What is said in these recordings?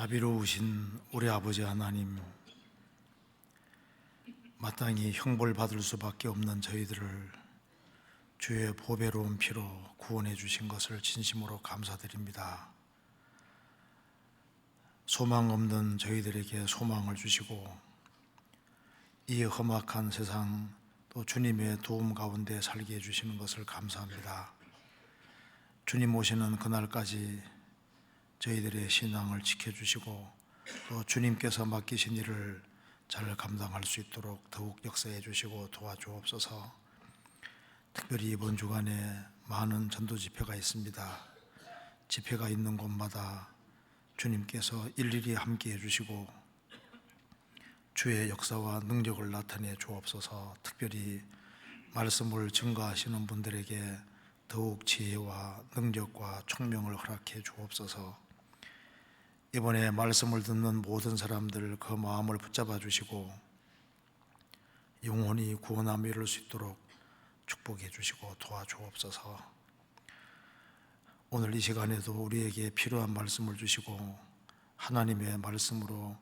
자비로우신 우리 아버지 하나님, 마땅히 형벌받을 수밖에 없는 저희들을 주의 보배로운 피로 구원해 주신 것을 진심으로 감사드립니다. 소망 없는 저희들에게 소망을 주시고 이 험악한 세상 또 주님의 도움 가운데 살게 해주시는 것을 감사합니다. 주님 오시는 그날까지 저희들의 신앙을 지켜주시고 또 주님께서 맡기신 일을 잘 감당할 수 있도록 더욱 역사해 주시고 도와주옵소서. 특별히 이번 주간에 많은 전도 집회가 있습니다. 집회가 있는 곳마다 주님께서 일일이 함께 해주시고 주의 역사와 능력을 나타내 주옵소서. 특별히 말씀을 증거하시는 분들에게 더욱 지혜와 능력과 총명을 허락해 주옵소서. 이번에 말씀을 듣는 모든 사람들 그 마음을 붙잡아 주시고 영원히 구원함에 이를 수 있도록 축복해 주시고 도와주옵소서. 오늘 이 시간에도 우리에게 필요한 말씀을 주시고 하나님의 말씀으로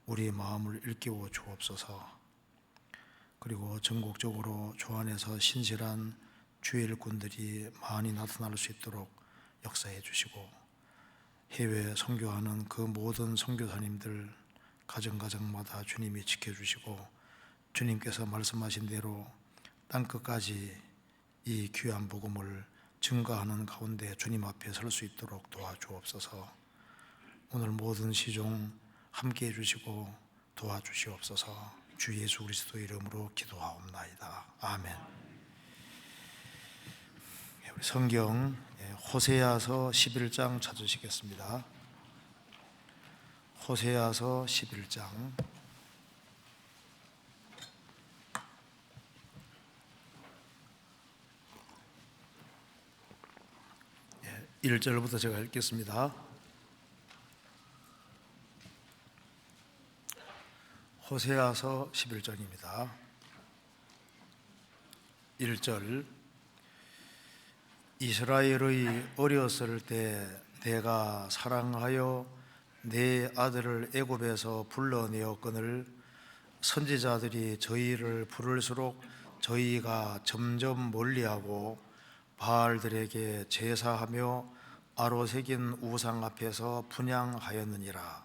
우리 마음을 일깨워 주옵소서. 그리고 전국적으로 주 안에서 신실한 주의 일꾼들이 많이 나타날 수 있도록 역사해 주시고 해외 선교하는 그 모든 선교사님들 가정가정마다 주님이 지켜주시고 주님께서 말씀하신 대로 땅끝까지 이 귀한 복음을 증거하는 가운데 주님 앞에 설 수 있도록 도와주옵소서. 오늘 모든 시종 함께 해주시고 도와주시옵소서. 주 예수 그리스도 이름으로 기도하옵나이다. 아멘. 우리 성경 호세아서 11장 찾으시겠습니다. 호세아서 11장 1절부터 제가 읽겠습니다. 호세아서 11장입니다. 1절. 이스라엘의 어렸을 때 내가 사랑하여 내 아들을 애굽에서 불러내었거늘 선지자들이 저희를 부를수록 저희가 점점 멀리하고 바알들에게 제사하며 아로새긴 우상 앞에서 분향하였느니라.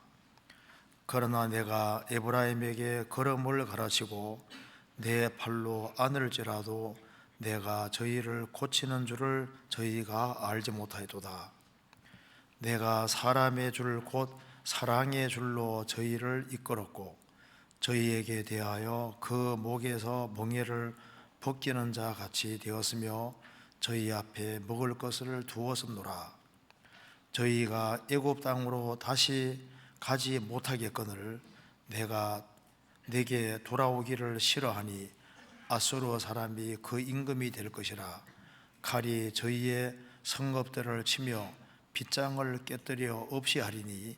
그러나 내가 에브라임에게 걸음을 가르치고 내 팔로 안을지라도 내가 저희를 고치는 줄을 저희가 알지 못하였도다. 내가 사람의 줄 곧 사랑의 줄로 저희를 이끌었고 저희에게 대하여 그 목에서 멍에를 벗기는 자 같이 되었으며 저희 앞에 먹을 것을 두었음노라. 저희가 애굽 땅으로 다시 가지 못하겠거늘 내가 내게 돌아오기를 싫어하니 아수르 사람이 그 임금이 될 것이라. 칼이 저희의 성읍들을 치며 빗장을 깨뜨려 없이 하리니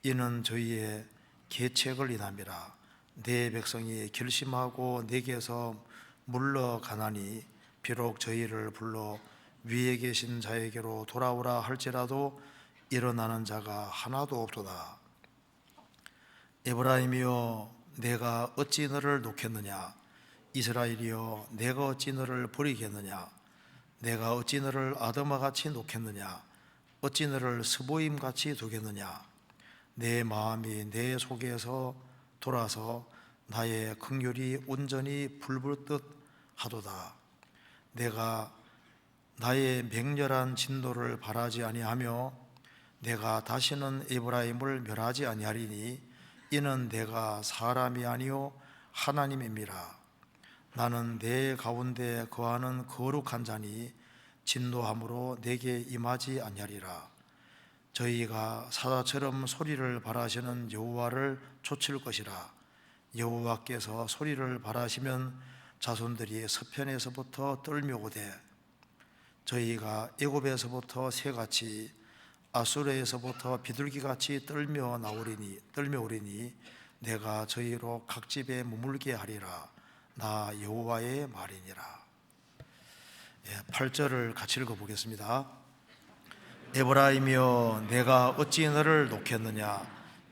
이는 저희의 계책을 인함이라. 내 백성이 결심하고 내게서 물러가나니 비록 저희를 불러 위에 계신 자에게로 돌아오라 할지라도 일어나는 자가 하나도 없도다. 에브라임이여 내가 어찌 너를 놓겠느냐. 이스라엘이여 내가 어찌 너를 버리겠느냐. 내가 어찌 너를 아드마같이 놓겠느냐. 어찌 너를 스보임같이 두겠느냐. 내 마음이 내 속에서 돌아서 나의 긍휼이 온전히 불붙듯 하도다. 내가 나의 맹렬한 진노를 바라지 아니하며 내가 다시는 에브라임을 멸하지 아니하리니 이는 내가 사람이 아니요 하나님임이라. 나는 내 가운데 거하는 거룩한 자니 진노함으로 내게 임하지 아니하리라. 저희가 사자처럼 소리를 발하시는 여호와를 좇을 것이라. 여호와께서 소리를 발하시면 자손들이 서편에서부터 떨며오되 저희가 애굽에서부터 새같이 아수르에서부터 비둘기같이 떨며오리니 내가 저희로 각 집에 머물게 하리라. 나 여호와의 말이니라. 8절을 같이 읽어보겠습니다. 에브라임이여 내가 어찌 너를 놓겠느냐.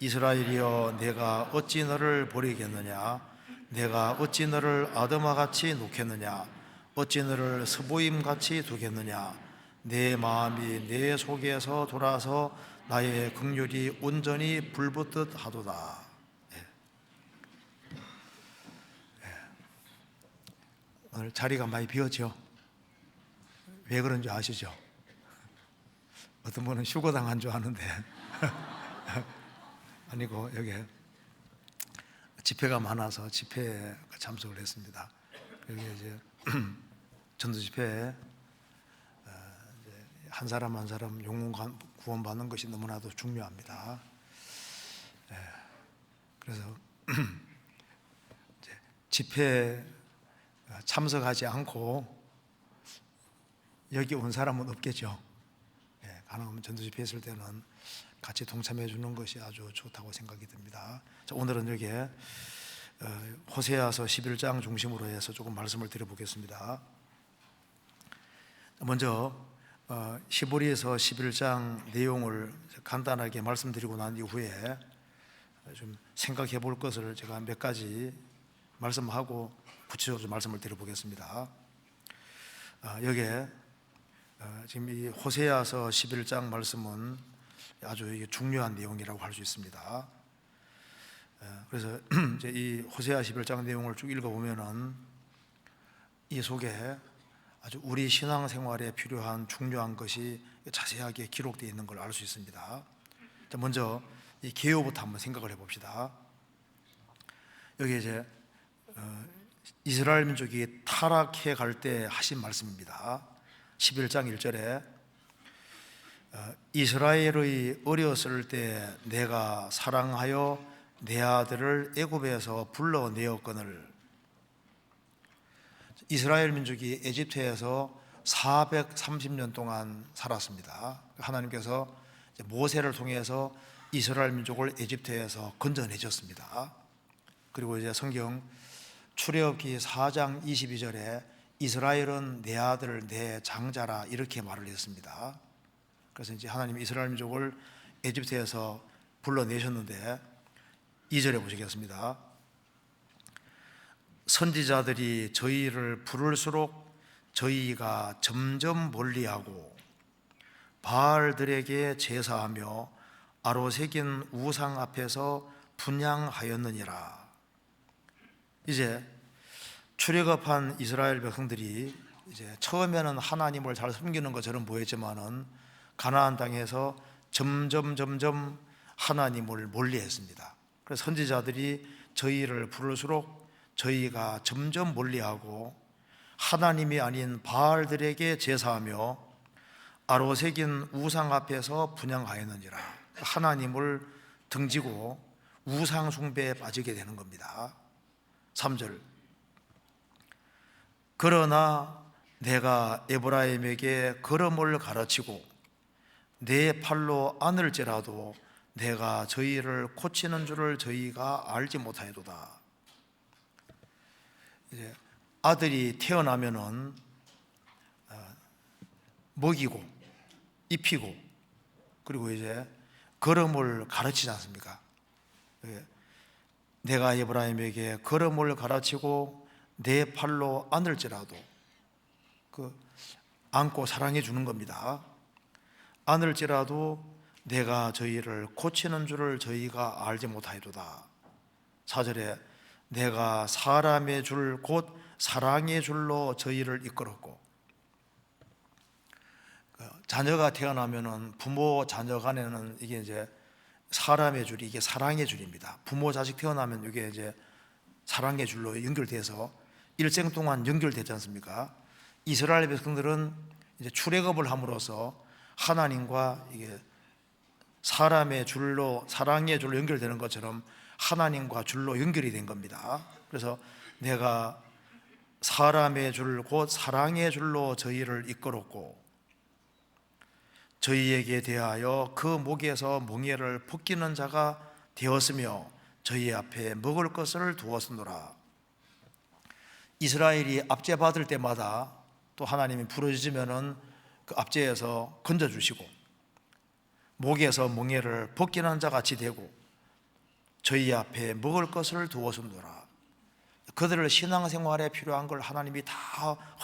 이스라엘이여 내가 어찌 너를 버리겠느냐? 내가 어찌 너를 아드마같이 놓겠느냐? 어찌 너를 스보임같이 두겠느냐? 내 마음이 내 속에서 돌아서 나의 긍휼이 온전히 불붙듯 하도다. 오늘 자리가 많이 비었죠? 왜 그런지 아시죠? 어떤 분은 휴거 당한 줄 아는데 아니고 여기 집회가 많아서 집회에 참석을 했습니다. 여기 이제 전도 집회에 한 사람 한 사람 영혼 구원받는 것이 너무나도 중요합니다. 그래서 집회에 참석하지 않고 여기 온 사람은 없겠죠. 가능하면 전도 집회 했을 때는 같이 동참해 주는 것이 아주 좋다고 생각이 듭니다. 자, 오늘은 여기에 호세아서 11장 중심으로 해서 조금 말씀을 드려보겠습니다. 먼저 히브리서 11장 내용을 간단하게 말씀드리고 난 이후에 좀 생각해 볼 것을 제가 몇 가지 말씀하고 구체적으로 말씀을 드려보겠습니다. 여기에 지금 이 호세아서 11장 말씀은 아주 중요한 내용이라고 할 수 있습니다. 그래서 이제 이 호세아 11장 내용을 쭉 읽어보면은 이 속에 아주 우리 신앙생활에 필요한 중요한 것이 자세하게 기록되어 있는 걸 알 수 있습니다. 자, 먼저 이 개요부터 한번 생각을 해봅시다. 여기 이제 이스라엘 민족이 타락해 갈 때 하신 말씀입니다. 11장 1절에 이스라엘의 어렸을 때 내가 사랑하여 내 아들을 애굽에서 불러내었거늘. 이스라엘 민족이 에집트에서 430년 동안 살았습니다. 하나님께서 모세를 통해서 이스라엘 민족을 에집트에서 건져내셨습니다. 그리고 이제 성경 출애굽기 4장 22절에 이스라엘은 내 아들 내 장자라 이렇게 말을 했습니다. 그래서 이제 하나님 이스라엘 민족을 에집트에서 불러내셨는데 2절에 보시겠습니다. 선지자들이 저희를 부를수록 저희가 점점 멀리하고 바알들에게 제사하며 아로새긴 우상 앞에서 분향하였느니라. 이제 출애굽한 이스라엘 백성들이 이제 처음에는 하나님을 잘 섬기는 것처럼 보였지만은 가나안 땅에서 점점 하나님을 멀리했습니다. 그래서 선지자들이 저희를 부를수록 저희가 점점 멀리하고 하나님이 아닌 바알들에게 제사하며 아로새긴 우상 앞에서 분향하였느니라. 하나님을 등지고 우상 숭배에 빠지게 되는 겁니다. 3절 그러나 내가 에브라임에게 걸음을 가르치고 내 팔로 안을지라도 내가 저희를 고치는 줄을 저희가 알지 못하였도다. 이제 아들이 태어나면은 먹이고 입히고 그리고 이제 걸음을 가르치지 않습니까? 내가 에브라임에게 걸음을 가르치고 내 팔로 안을지라도 안고 사랑해 주는 겁니다. 안을지라도 내가 저희를 고치는 줄을 저희가 알지 못하였도다. 4절에 내가 사람의 줄 곧 사랑의 줄로 저희를 이끌었고, 자녀가 태어나면은 부모 자녀 간에는 이게 이제 사람의 줄이 이게 사랑의 줄입니다. 부모 자식 태어나면 이게 이제 사랑의 줄로 연결돼서 일생 동안 연결되지 않습니까? 이스라엘 백성들은 이제 출애굽을 함으로써 하나님과 이게 사람의 줄로 사랑의 줄로 연결되는 것처럼 하나님과 줄로 연결이 된 겁니다. 그래서 내가 사람의 줄 곧 사랑의 줄로 저희를 이끌었고 저희에게 대하여 그 목에서 멍에를 벗기는 자가 되었으며 저희 앞에 먹을 것을 두었으노라. 이스라엘이 압제 받을 때마다 또 하나님이 부르짖으면은 그 압제에서 건져주시고 목에서 멍에를 벗기는 자 같이 되고 저희 앞에 먹을 것을 두었음도라. 그들을 신앙생활에 필요한 걸 하나님이 다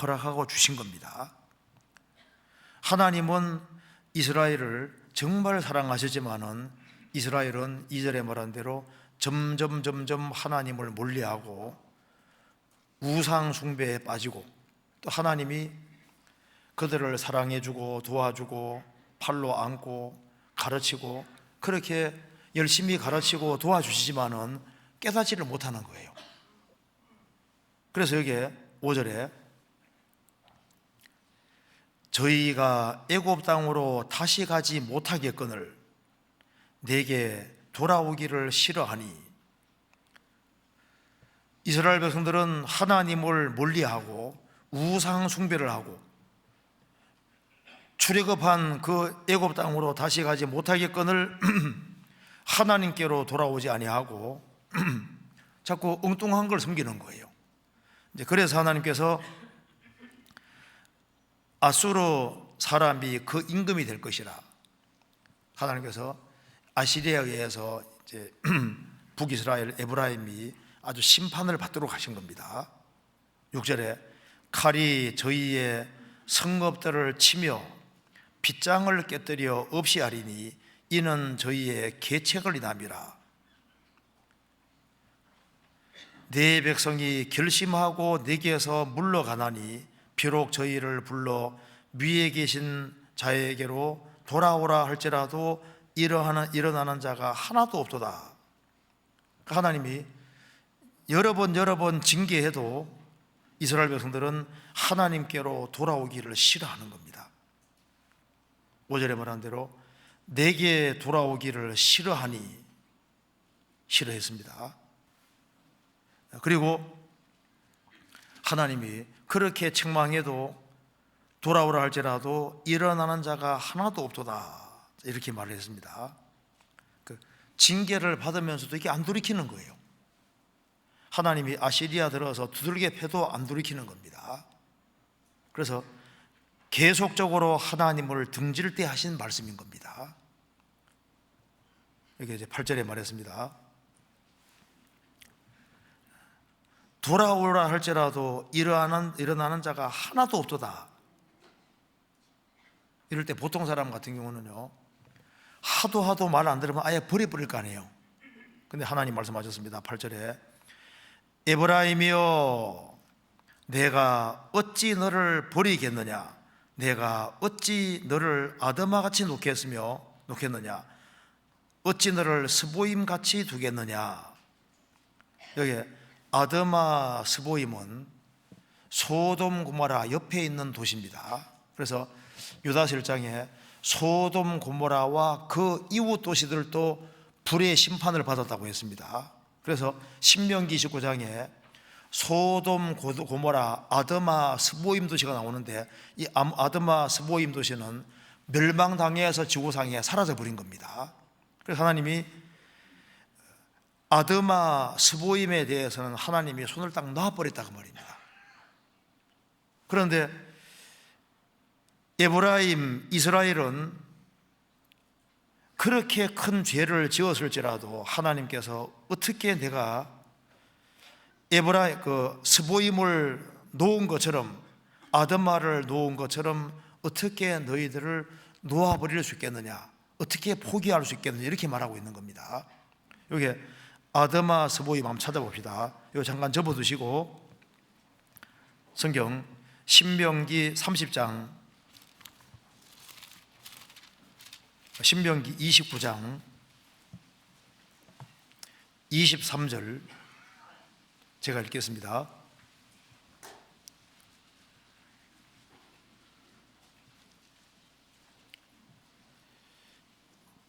허락하고 주신 겁니다. 하나님은 이스라엘을 정말 사랑하시지만은 이스라엘은 2절에 말한 대로 점점 하나님을 멀리하고 우상 숭배에 빠지고, 또 하나님이 그들을 사랑해주고 도와주고 팔로 안고 가르치고 그렇게 열심히 가르치고 도와주시지만은 깨닫지를 못하는 거예요. 그래서 여기에 5절에 저희가 애굽 땅으로 다시 가지 못하겠거늘 내게 돌아오기를 싫어하니, 이스라엘 백성들은 하나님을 멀리하고 우상 숭배를 하고 출애굽한 그 애굽 땅으로 다시 가지 못하겠거늘 하나님께로 돌아오지 아니하고 자꾸 엉뚱한 걸 섬기는 거예요. 이제 그래서 하나님께서 아수르 사람이 그 임금이 될 것이라, 하나님께서 아시리아에 의해서 이제 북이스라엘 에브라임이 아주 심판을 받도록 하신 겁니다. 6절에 칼이 저희의 성읍들을 치며 빗장을 깨뜨려 없이 하리니 이는 저희의 계책을 인함이라. 내 백성이 결심하고 내게서 물러가나니 비록 저희를 불러 위에 계신 자에게로 돌아오라 할지라도 일어나는 자가 하나도 없도다. 하나님이 여러 번 징계해도 이스라엘 백성들은 하나님께로 돌아오기를 싫어하는 겁니다. 5절에 말한 대로 내게 돌아오기를 싫어하니, 싫어했습니다. 그리고 하나님이 그렇게 책망해도 돌아오라 할지라도 일어나는 자가 하나도 없도다, 이렇게 말을 했습니다. 그 징계를 받으면서도 이게 안 돌이키는 거예요. 하나님이 아시리아 들어서 두들겨 패도 안 돌이키는 겁니다. 그래서 계속적으로 하나님을 등질 때 하신 말씀인 겁니다. 이게 이제 8절에 말했습니다. 돌아오라 할지라도 일어나는 자가 하나도 없도다. 이럴 때 보통 사람 같은 경우는요, 하도 말 안 들으면 아예 버려버릴 거 아니에요. 근데 하나님 말씀하셨습니다. 8절에 에브라임이여 내가 어찌 너를 버리겠느냐, 내가 어찌 너를 아드마같이 놓겠느냐, 어찌 너를 스보임같이 두겠느냐. 여기 아드마 스보임은 소돔 고모라 옆에 있는 도시입니다. 그래서 유다서 1장에 소돔 고모라와 그 이웃 도시들도 불의 심판을 받았다고 했습니다. 그래서 신명기 29장에 소돔 고모라 아드마 스보임 도시가 나오는데, 이 아드마 스보임 도시는 멸망당해서 지구상에 사라져 버린 겁니다. 그래서 하나님이 아드마 스보임에 대해서는 하나님이 손을 딱 놔버렸다고 말입니다. 그런데 에브라임, 이스라엘은 그렇게 큰 죄를 지었을지라도 하나님께서 어떻게 내가 스보임을 놓은 것처럼, 아드마를 놓은 것처럼 어떻게 너희들을 놓아버릴 수 있겠느냐, 어떻게 포기할 수 있겠느냐, 이렇게 말하고 있는 겁니다. 여기 아드마 스보임 한번 찾아봅시다. 이거 잠깐 접어두시고 성경 신명기 30장, 신명기 29장 23절 제가 읽겠습니다.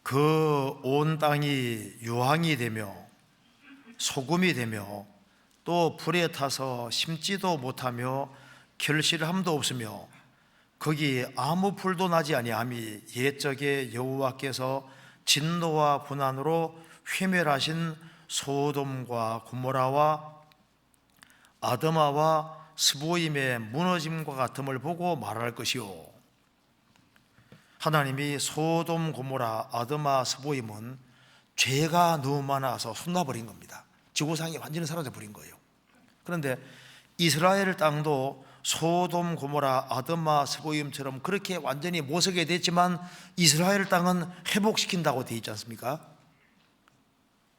그 온 땅이 유황이 되며 소금이 되며 또 불에 타서 심지도 못하며 결실함도 없으며 거기 아무 풀도 나지 아니함이 옛적에 여호와께서 진노와 분한으로 회멸하신 소돔과 고모라와 아드마와 스보임의 무너짐과 같음을 보고 말할 것이요. 하나님이 소돔, 고모라, 아드마, 스보임은 죄가 너무 많아서 손놔버린 겁니다. 지구상이 완전히 사라져 버린 거예요. 그런데 이스라엘 땅도 소돔, 고모라, 아드마, 스보임처럼 그렇게 완전히 못 서게 됐지만 이스라엘 땅은 회복시킨다고 되어 있지 않습니까?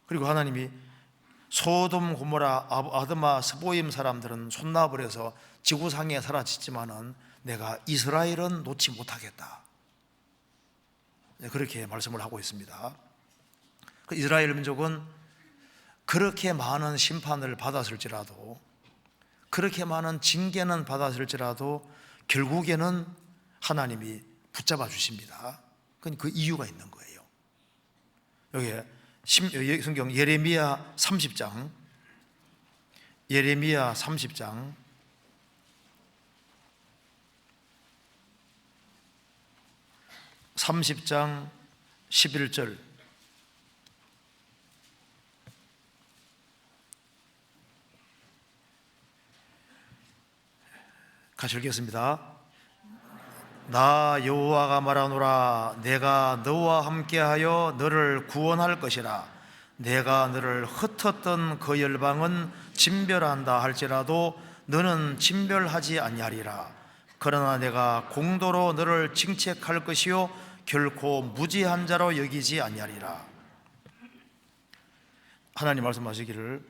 그리고 하나님이 소돔, 고모라, 아드마, 스보임 사람들은 손놔버려서 지구상에 사라졌지만은 내가 이스라엘은 놓지 못하겠다, 그렇게 말씀을 하고 있습니다. 그 이스라엘 민족은 그렇게 많은 심판을 받았을지라도, 그렇게 많은 징계는 받았을지라도 결국에는 하나님이 붙잡아 주십니다. 그건 그 이유가 있는 거예요. 여기 성경 예레미야 30장 11절 같이 읽겠습니다. 나 여호와가 말하노라. 내가 너와 함께하여 너를 구원할 것이라. 내가 너를 흩었던 그 열방은 진멸한다 할지라도 너는 진멸하지 아니하리라. 그러나 내가 공도로 너를 징책할 것이요 결코 무지한 자로 여기지 아니하리라. 하나님 말씀하시기를,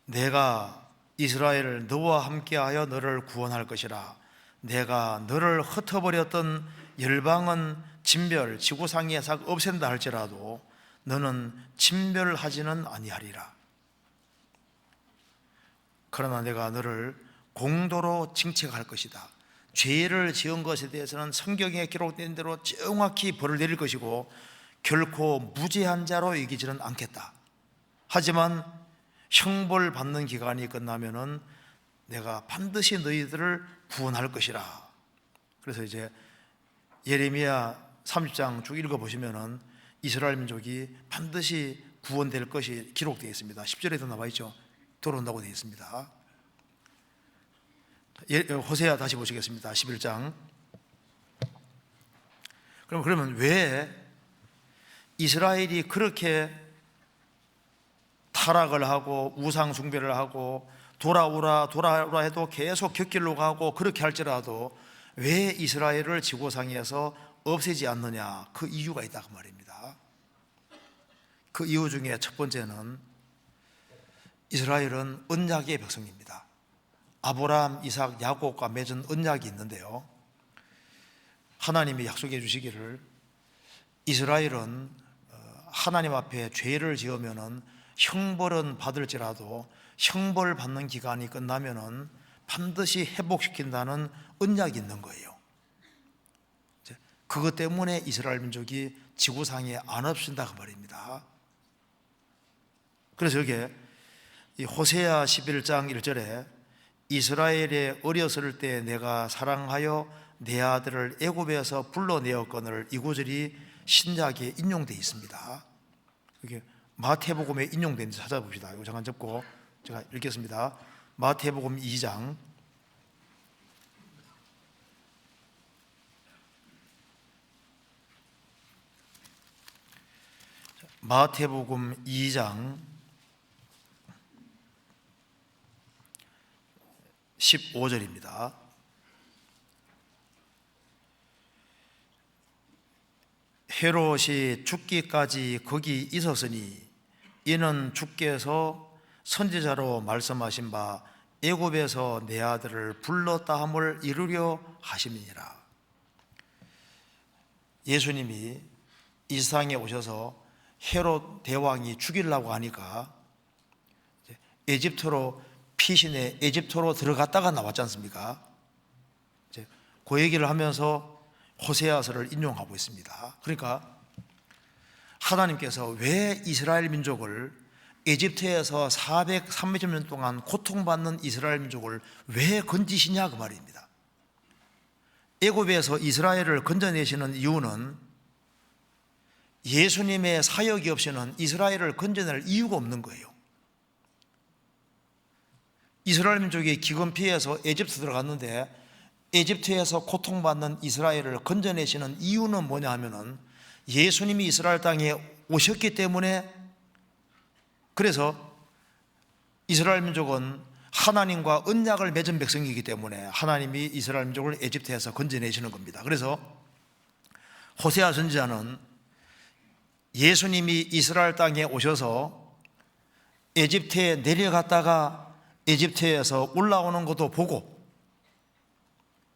내가 이스라엘을 너와 함께하여 너를 구원할 것이라. 내가 너를 흩어버렸던 열방은 진멸, 지구상에서 없앤다 할지라도 너는 진멸하지는 아니하리라. 그러나 내가 너를 공도로 징책할 것이다. 죄를 지은 것에 대해서는 성경에 기록된 대로 정확히 벌을 내릴 것이고 결코 무죄한 자로 여기지는 않겠다. 하지만 형벌 받는 기간이 끝나면은 내가 반드시 너희들을 구원할 것이라. 그래서 이제 예레미야 30장 쭉 읽어보시면은 이스라엘 민족이 반드시 구원될 것이 기록되어 있습니다. 10절에도 나와 있죠. 돌아온다고 되어 있습니다. 호세아 다시 보시겠습니다. 11장. 그러면 왜 이스라엘이 그렇게 타락을 하고 우상 숭배를 하고 돌아오라 해도 계속 곁길로 가고 그렇게 할지라도 왜 이스라엘을 지구상에서 없애지 않느냐? 그 이유가 있다 그 말입니다. 그 이유 중에 첫 번째는 이스라엘은 언약의 백성입니다. 아브라함, 이삭, 야곱과 맺은 언약이 있는데요, 하나님이 약속해 주시기를 이스라엘은 하나님 앞에 죄를 지으면은 형벌은 받을지라도 형벌 받는 기간이 끝나면은 반드시 회복시킨다는 언약이 있는 거예요. 그것 때문에 이스라엘 민족이 지구상에 안 없어진다 그 말입니다. 그래서 여기에 이 호세아 11장 1절에 이스라엘의 어렸을 때 내가 사랑하여 내 아들을 애굽에서 불러내었거늘, 이 구절이 신약에 인용되어 있습니다. 이게 마태복음에 인용된지 찾아봅시다. 이거 잠깐 접고 제가 읽겠습니다. 마태복음 2장 마태복음 2장 15절입니다. 헤롯이 죽기까지 거기 있었으니 이는 주께서 선지자로 말씀하신 바 애굽에서 내 아들을 불렀다 함을 이루려 하심이니라. 예수님이 이 세상에 오셔서 헤롯 대왕이 죽이려고 하니까 에집트로 피신해 에집트로 들어갔다가 나왔지 않습니까? 그 얘기를 하면서 호세아서를 인용하고 있습니다. 그러니까 하나님께서 왜 이스라엘 민족을, 에집트에서 430년 동안 고통받는 이스라엘 민족을 왜 건지시냐 그 말입니다. 애굽에서 이스라엘을 건져내시는 이유는 예수님의 사역이 없이는 이스라엘을 건져낼 이유가 없는 거예요. 이스라엘 민족이 기근 피해서 에집트 들어갔는데 에집트에서 고통받는 이스라엘을 건져내시는 이유는 뭐냐 하면은 예수님이 이스라엘 땅에 오셨기 때문에, 그래서 이스라엘 민족은 하나님과 언약을 맺은 백성이기 때문에 하나님이 이스라엘 민족을 에집트에서 건져내시는 겁니다. 그래서 호세아 선지자는 예수님이 이스라엘 땅에 오셔서 에집트에 내려갔다가 에집트에서 올라오는 것도 보고,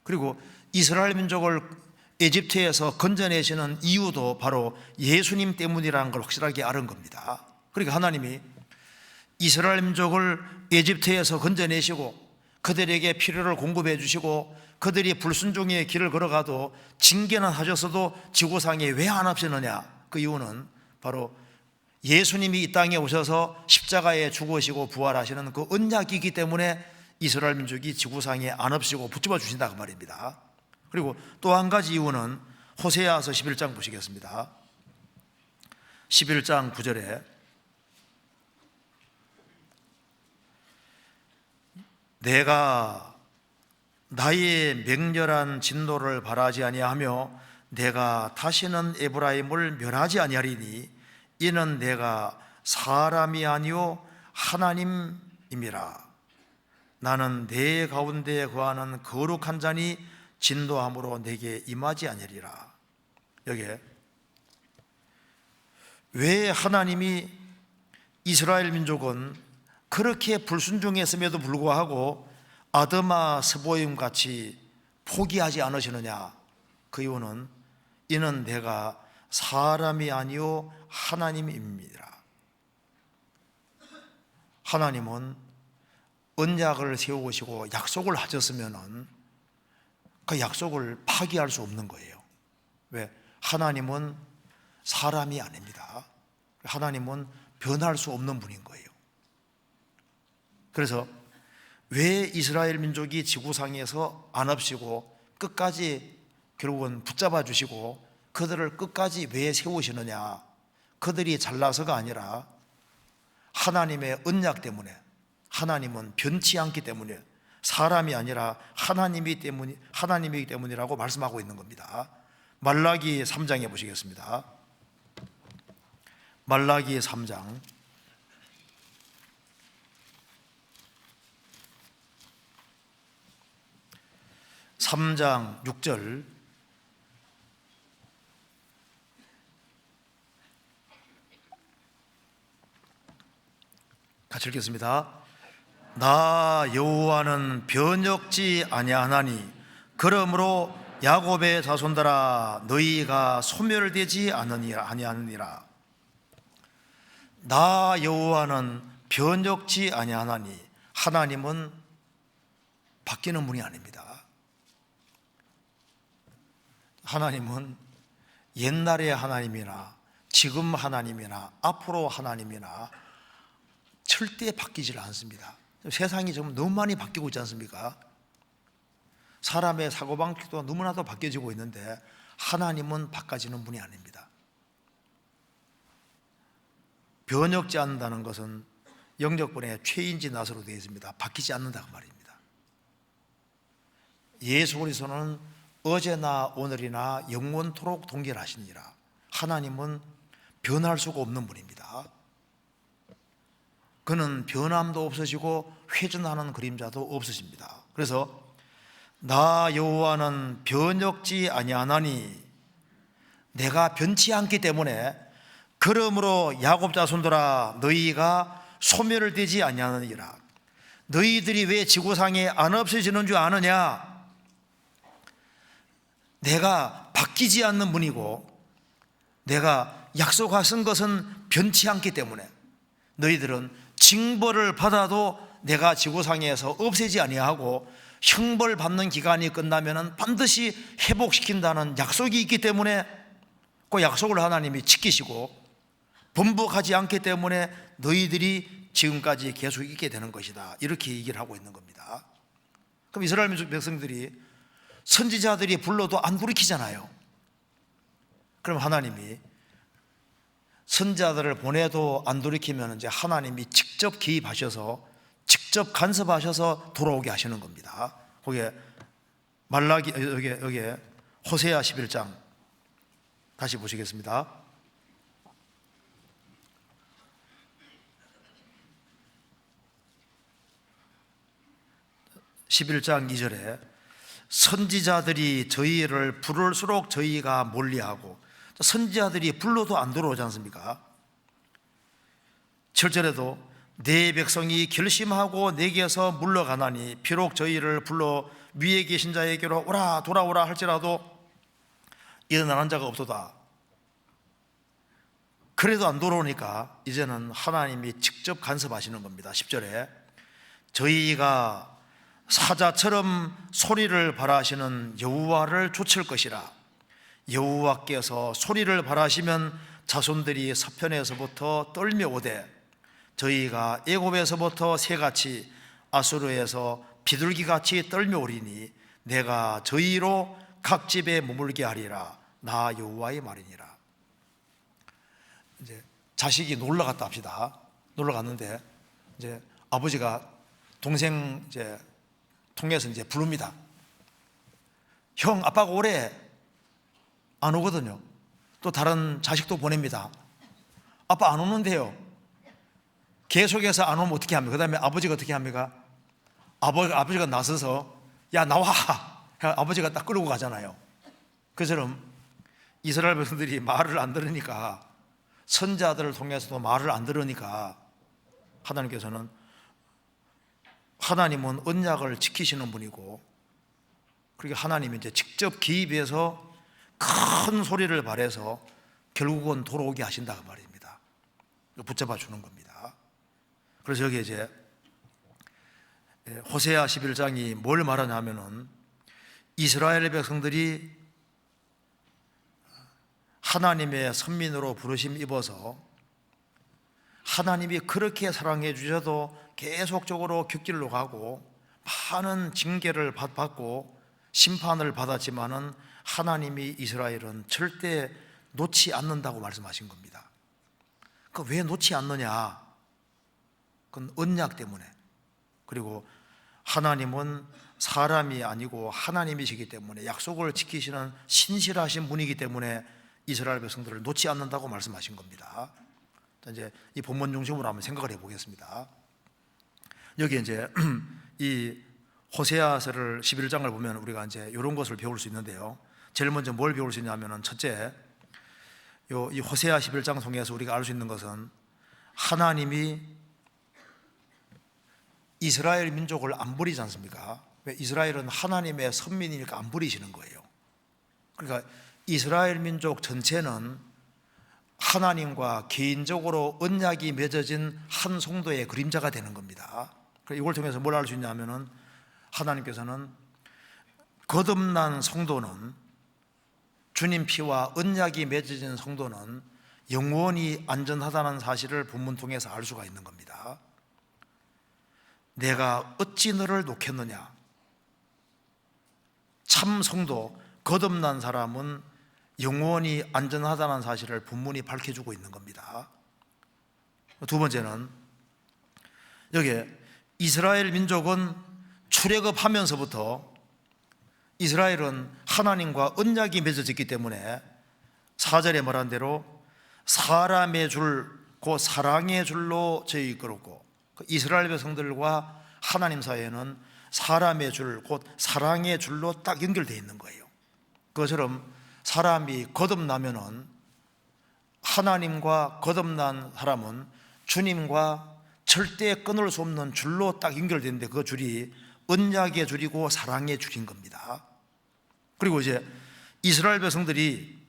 그리고 이스라엘 민족을 에집트에서 건져내시는 이유도 바로 예수님 때문이라는 걸 확실하게 아는 겁니다. 그러니까 하나님이 이스라엘 민족을 에집트에서 건져내시고 그들에게 필요를 공급해 주시고 그들이 불순종의 길을 걸어가도 징계는 하셨어도 지구상에 왜 안 합시느냐, 그 이유는 바로 예수님이 이 땅에 오셔서 십자가에 죽으시고 부활하시는 그 언약이기 때문에 이스라엘 민족이 지구상에 안 없이고 붙잡아 주신다 그 말입니다. 그리고 또 한 가지 이유는 호세아서 11장 보시겠습니다. 11장 9절에 내가 나의 맹렬한 진노를 바라지 아니하며 내가 다시는 에브라임을 멸하지 아니하리니 이는 내가 사람이 아니요 하나님임이라. 나는 내 가운데 거하는 거룩한 자니 진노함으로 내게 임하지 아니하리라. 여기에 왜 하나님이 이스라엘 민족은 그렇게 불순종했음에도 불구하고 아드마 스보임 같이 포기하지 않으시느냐, 그 이유는 이는 내가 사람이 아니요 하나님입니다. 하나님은 언약을 세우시고 약속을 하셨으면 그 약속을 파기할 수 없는 거예요. 왜? 하나님은 사람이 아닙니다. 하나님은 변할 수 없는 분인 거예요. 그래서 왜 이스라엘 민족이 지구상에서 안 없이고 끝까지 결국은 붙잡아 주시고 그들을 끝까지 왜 세우시느냐, 그들이 잘나서가 아니라 하나님의 언약 때문에, 하나님은 변치 않기 때문에, 사람이 아니라 하나님이기 때문이라고 말씀하고 있는 겁니다. 말라기 3장에 보시겠습니다. 말라기 3장 3장 6절 같이 읽겠습니다. 나 여호와는 변혁지 아니하나니 그러므로 야곱의 자손들아 너희가 소멸되지 아니하느니라. 나 여호와는 변혁지 아니하나니, 하나님은 바뀌는 분이 아닙니다. 하나님은 옛날의 하나님이나 지금 하나님이나 앞으로 하나님이나 절대 바뀌질 않습니다. 세상이 좀 너무 많이 바뀌고 있지 않습니까? 사람의 사고방식도 너무나도 바뀌어지고 있는데 하나님은 바꿔지는 분이 아닙니다. 변혁지 않는다는 것은 영적분의 최인지 나서로 되어 있습니다. 바뀌지 않는다 그 말입니다. 예수 그리스도는 어제나 오늘이나 영원토록 동일하시니라. 하나님은 변할 수가 없는 분입니다. 그는 변함도 없으시고 회전하는 그림자도 없으십니다. 그래서 나 여호와는 변혁지 아니하나니, 내가 변치 않기 때문에 그러므로 야곱 자손들아 너희가 소멸되지 아니하느니라. 너희들이 왜 지구상에 안 없어지는 줄 아느냐? 내가 바뀌지 않는 분이고 내가 약속하신 것은 변치 않기 때문에 너희들은 징벌을 받아도 내가 지구상에서 없애지 아니하고 형벌 받는 기간이 끝나면 반드시 회복시킨다는 약속이 있기 때문에 그 약속을 하나님이 지키시고 번복하지 않기 때문에 너희들이 지금까지 계속 있게 되는 것이다, 이렇게 얘기를 하고 있는 겁니다. 그럼 이스라엘 민족 백성들이 선지자들이 불러도 안 돌이키잖아요. 그럼 하나님이 선지자들을 보내도 안 돌이키면 이제 하나님이 직접 개입하셔서 직접 간섭하셔서 돌아오게 하시는 겁니다. 거기에 말라기 여기에 호세아 11장 다시 보시겠습니다. 11장 2절에 선지자들이 저희를 부를수록 저희가 멀리하고, 선지자들이 불러도 안 들어오지 않습니까? 7절에도 내 백성이 결심하고 내게서 물러가나니 비록 저희를 불러 위에 계신 자에게로 오라 돌아오라 할지라도 일어나는 자가 없도다. 그래도 안 돌아오니까 이제는 하나님이 직접 간섭하시는 겁니다. 10절에 저희가 사자처럼 소리를 발하시는 여호와를 좇을 것이라. 여호와께서 소리를 발하시면 자손들이 서편에서부터 떨며 오되 저희가 애굽에서부터 새같이 아수르에서 비둘기같이 떨며 오리니 내가 저희로 각 집에 머물게 하리라. 나 여호와의 말이니라. 이제 자식이 놀러 갔다 합시다. 놀러 갔는데 이제 아버지가 동생 이제 통해서 이제 부릅니다. 형, 아빠가 오래. 안 오거든요. 또 다른 자식도 보냅니다. 아빠 안 오는데요. 계속해서 안 오면 어떻게 합니까? 그 다음에 아버지가 어떻게 합니까? 아버지가 나서서 야 나와. 아버지가 딱 끌고 가잖아요. 그처럼 이스라엘 백성들이 말을 안 들으니까, 선자들을 통해서도 말을 안 들으니까 하나님께서는, 하나님은 언약을 지키시는 분이고, 그러니까 하나님이 이제 직접 개입해서 큰 소리를 발해서 결국은 돌아오게 하신다 그 말입니다. 붙잡아 주는 겁니다. 그래서 여기 이제 호세아 11장이 뭘 말하냐면은 이스라엘 백성들이 하나님의 선민으로 부르심 입어서 하나님이 그렇게 사랑해 주셔도 계속적으로 격길로 가고 많은 징계를 받고 심판을 받았지만은 하나님이 이스라엘은 절대 놓지 않는다고 말씀하신 겁니다. 그 왜 놓지 않느냐? 그건 언약 때문에. 그리고 하나님은 사람이 아니고 하나님이시기 때문에 약속을 지키시는 신실하신 분이기 때문에 이스라엘 백성들을 놓지 않는다고 말씀하신 겁니다. 이제 이 본문 중심으로 한번 생각을 해보겠습니다. 여기 이제 이 호세아서를 11장을 보면 우리가 이제 이런 것을 배울 수 있는데요. 제일 먼저 뭘 배울 수 있냐면은, 첫째, 이 호세아 11장 통해서 우리가 알 수 있는 것은 하나님이 이스라엘 민족을 안 버리지 않습니까? 왜? 이스라엘은 하나님의 선민이니까 안 버리시는 거예요. 그러니까 이스라엘 민족 전체는 하나님과 개인적으로 언약이 맺어진 한 성도의 그림자가 되는 겁니다. 이걸 통해서 뭘 알 수 있냐면은, 하나님께서는 거듭난 성도는, 주님 피와 언약이 맺어진 성도는 영원히 안전하다는 사실을 본문 통해서 알 수가 있는 겁니다. 내가 어찌 너를 놓겠느냐? 참 성도, 거듭난 사람은 영원히 안전하다는 사실을 본문이 밝혀주고 있는 겁니다. 두 번째는, 여기 이스라엘 민족은 출애굽하면서부터 이스라엘은 하나님과 언약이 맺어졌기 때문에 4절에 말한 대로 사람의 줄, 곧 사랑의 줄로 저희 이끌었고, 이스라엘 백성들과 하나님 사이에는 사람의 줄, 곧 사랑의 줄로 딱 연결되어 있는 거예요. 그것처럼 사람이 거듭나면은, 하나님과 거듭난 사람은 주님과 절대 끊을 수 없는 줄로 딱 연결되는데, 그 줄이 언약의 줄이고 사랑의 줄인 겁니다. 그리고 이제 이스라엘 백성들이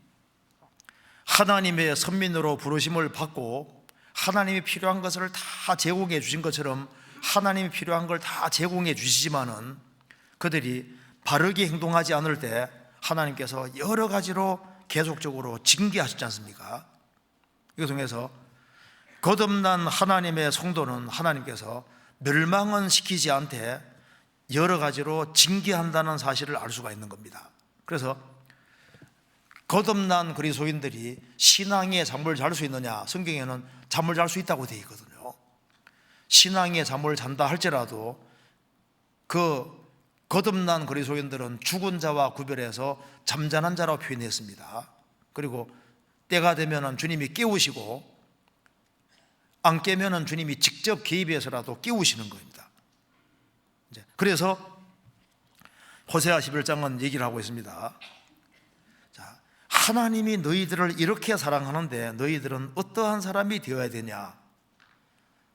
하나님의 선민으로 부르심을 받고 하나님이 필요한 것을 다 제공해 주신 것처럼 하나님이 필요한 걸 다 제공해 주시지만은 그들이 바르게 행동하지 않을 때 하나님께서 여러 가지로 계속적으로 징계하셨지 않습니까? 이거 통해서 거듭난 하나님의 성도는 하나님께서 멸망은 시키지 않되 여러 가지로 징계한다는 사실을 알 수가 있는 겁니다. 그래서 거듭난 그리스도인들이 신앙의 잠을 잘 수 있느냐? 성경에는 잠을 잘 수 있다고 되어 있거든요. 신앙의 잠을 잔다 할지라도 그 거듭난 그리스도인들은 죽은 자와 구별해서 잠자는 자라고 표현했습니다. 그리고 때가 되면은 주님이 깨우시고, 안 깨면은 주님이 직접 개입해서라도 깨우시는 겁니다. 그래서 호세아 11장은 얘기를 하고 있습니다. 자, 하나님이 너희들을 이렇게 사랑하는데 너희들은 어떠한 사람이 되어야 되냐?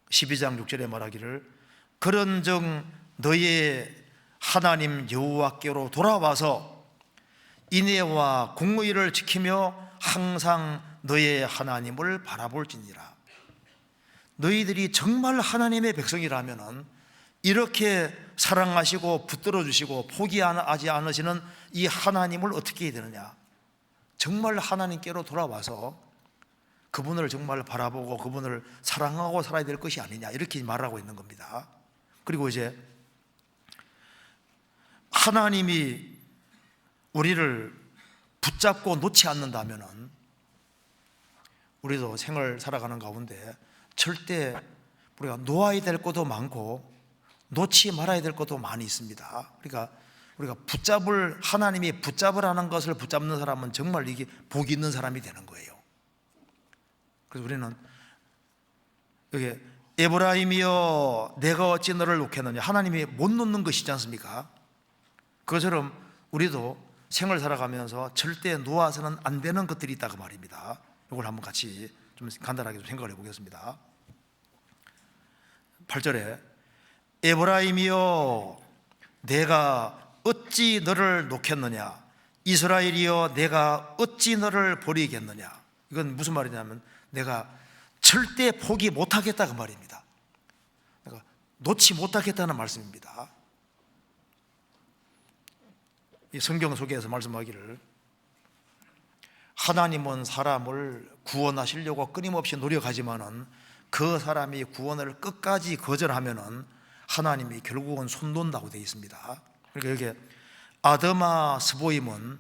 12장 6절에 말하기를, 그런즉 너희의 하나님 여호와께로 돌아와서 인애와 공의를 지키며 항상 너희의 하나님을 바라볼지니라. 너희들이 정말 하나님의 백성이라면 이렇게 사랑하시고 붙들어 주시고 포기하지 않으시는 이 하나님을 어떻게 해야 되느냐? 정말 하나님께로 돌아와서 그분을 정말 바라보고 그분을 사랑하고 살아야 될 것이 아니냐, 이렇게 말하고 있는 겁니다. 그리고 이제 하나님이 우리를 붙잡고 놓지 않는다면 우리도 생을 살아가는 가운데 절대 우리가 놓아야 될 것도 많고 놓지 말아야 될 것도 많이 있습니다. 그러니까 우리가 하나님이 붙잡으라는 것을 붙잡는 사람은 정말 이게 복이 있는 사람이 되는 거예요. 그래서 우리는 여기 에브라임이여 내가 어찌 너를 놓겠느냐, 하나님이 못 놓는 것이지 않습니까? 그것처럼 우리도 생을 살아가면서 절대 놓아서는 안 되는 것들이 있다고 말입니다. 이걸 한번 같이 좀 간단하게 좀 생각을 해보겠습니다. 8절에 에브라임이여 내가 어찌 너를 놓겠느냐, 이스라엘이여 내가 어찌 너를 버리겠느냐. 이건 무슨 말이냐면 내가 절대 포기 못하겠다 그 말입니다. 내가 놓지 못하겠다는 말씀입니다. 이 성경 속에서 말씀하기를, 하나님은 사람을 구원하시려고 끊임없이 노력하지만은 그 사람이 구원을 끝까지 거절하면은 하나님이 결국은 손 놓는다고 되어 있습니다. 그러니까 여기 아드마 스보임은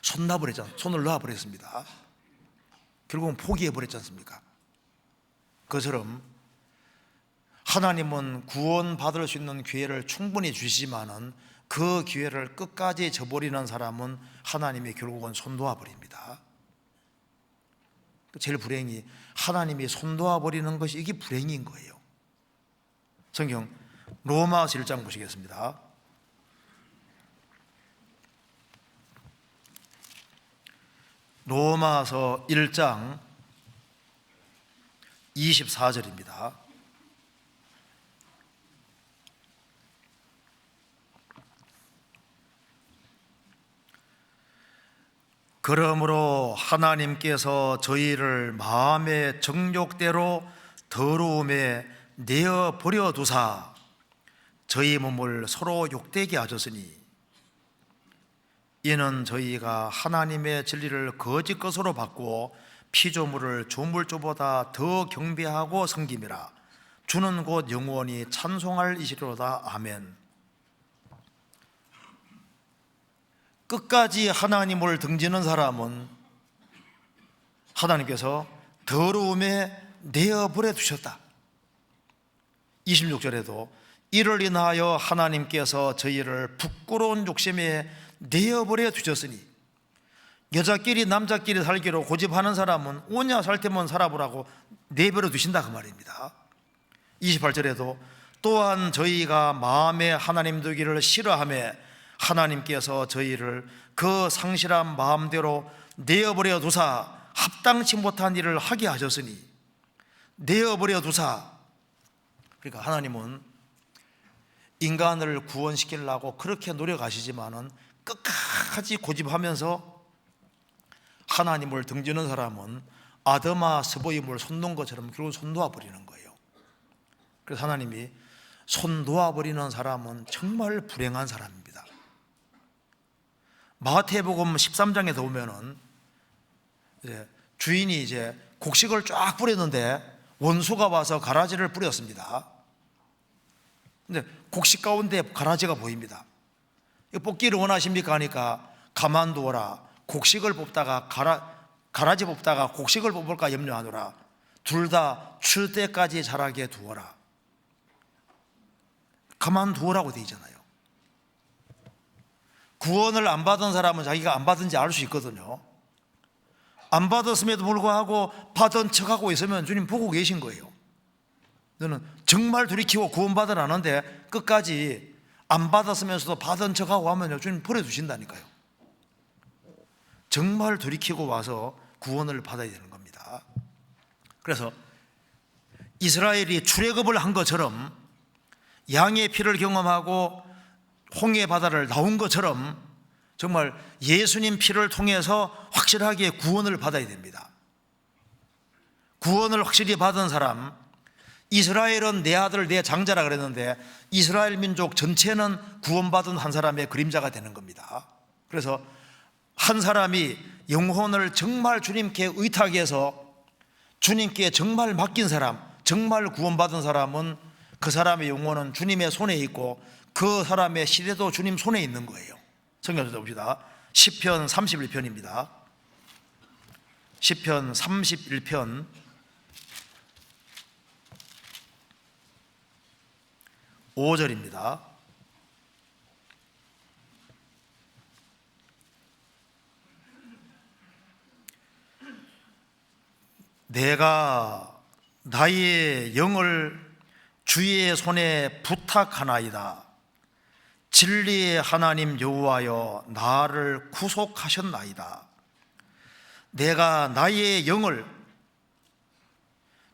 손을 놔버렸습니다. 결국은 포기해버렸지 않습니까? 그처럼 하나님은 구원받을 수 있는 기회를 충분히 주시지만은 그 기회를 끝까지 저버리는 사람은 하나님이 결국은 손 놓아버립니다. 제일 불행이 하나님이 손 놓아버리는 것이, 이게 불행인 거예요. 성경 로마서 1장 보시겠습니다. 로마서 1장 24절입니다. 그러므로 하나님께서 저희를 마음의 정욕대로 더러움에 내어버려 두사 저희 몸을 서로 욕되게 하셨으니 이는 저희가 하나님의 진리를 거짓 것으로 바꾸어 피조물을 조물주보다 더 경배하고 섬김이라. 주는 곧 영원히 찬송할 이시로다. 아멘. 끝까지 하나님을 등지는 사람은 하나님께서 더러움에 내어버려 두셨다. 26절에도 이를 인하여 하나님께서 저희를 부끄러운 욕심에 내어버려 두셨으니, 여자끼리 남자끼리 살기로 고집하는 사람은 오냐 살 테면 살아보라고 내버려 두신다 그 말입니다. 28절에도 또한 저희가 마음에 하나님 두기를 싫어하며 하나님께서 저희를 그 상실한 마음대로 내어버려 두사 합당치 못한 일을 하게 하셨으니, 내어버려 두사, 그러니까 하나님은 인간을 구원시키려고 그렇게 노력하시지만은 끝까지 고집하면서 하나님을 등지는 사람은 아드마 스보임을 손 놓은 것처럼 결국 손 놓아버리는 거예요. 그래서 하나님이 손 놓아버리는 사람은 정말 불행한 사람입니다. 마태복음 13장에 보면은 주인이 이제 곡식을 쫙 뿌렸는데 원수가 와서 가라지를 뿌렸습니다. 근데 곡식 가운데 가라지가 보입니다. 뽑기를 원하십니까 하니까 가만두어라. 곡식을 뽑다가 가라지 뽑다가 곡식을 뽑을까 염려하노라. 둘 다 출 때까지 자라게 두어라. 가만두어라고 되어 있잖아요. 구원을 안 받은 사람은 자기가 안 받은지 알 수 있거든요. 안 받았음에도 불구하고 받은 척하고 있으면 주님 보고 계신 거예요. 너는 정말 돌이키고 구원받으라는데 끝까지 안 받았으면서도 받은 척하고 하면 주님 버려두신다니까요. 정말 돌이키고 와서 구원을 받아야 되는 겁니다. 그래서 이스라엘이 출애굽을 한 것처럼 양의 피를 경험하고 홍해 바다를 나온 것처럼 정말 예수님 피를 통해서 확실하게 구원을 받아야 됩니다. 구원을 확실히 받은 사람, 이스라엘은 내 아들 내 장자라 그랬는데 이스라엘 민족 전체는 구원받은 한 사람의 그림자가 되는 겁니다. 그래서 한 사람이 영혼을 정말 주님께 의탁해서 주님께 정말 맡긴 사람, 정말 구원받은 사람은 그 사람의 영혼은 주님의 손에 있고 그 사람의 시대도 주님 손에 있는 거예요. 성경 좀 봅시다. 시편 31편입니다. 시편 31편 5절입니다. 내가 나의 영을 주의 손에 부탁하나이다. 진리의 하나님 여호와여 나를 구속하셨나이다. 내가 나의 영을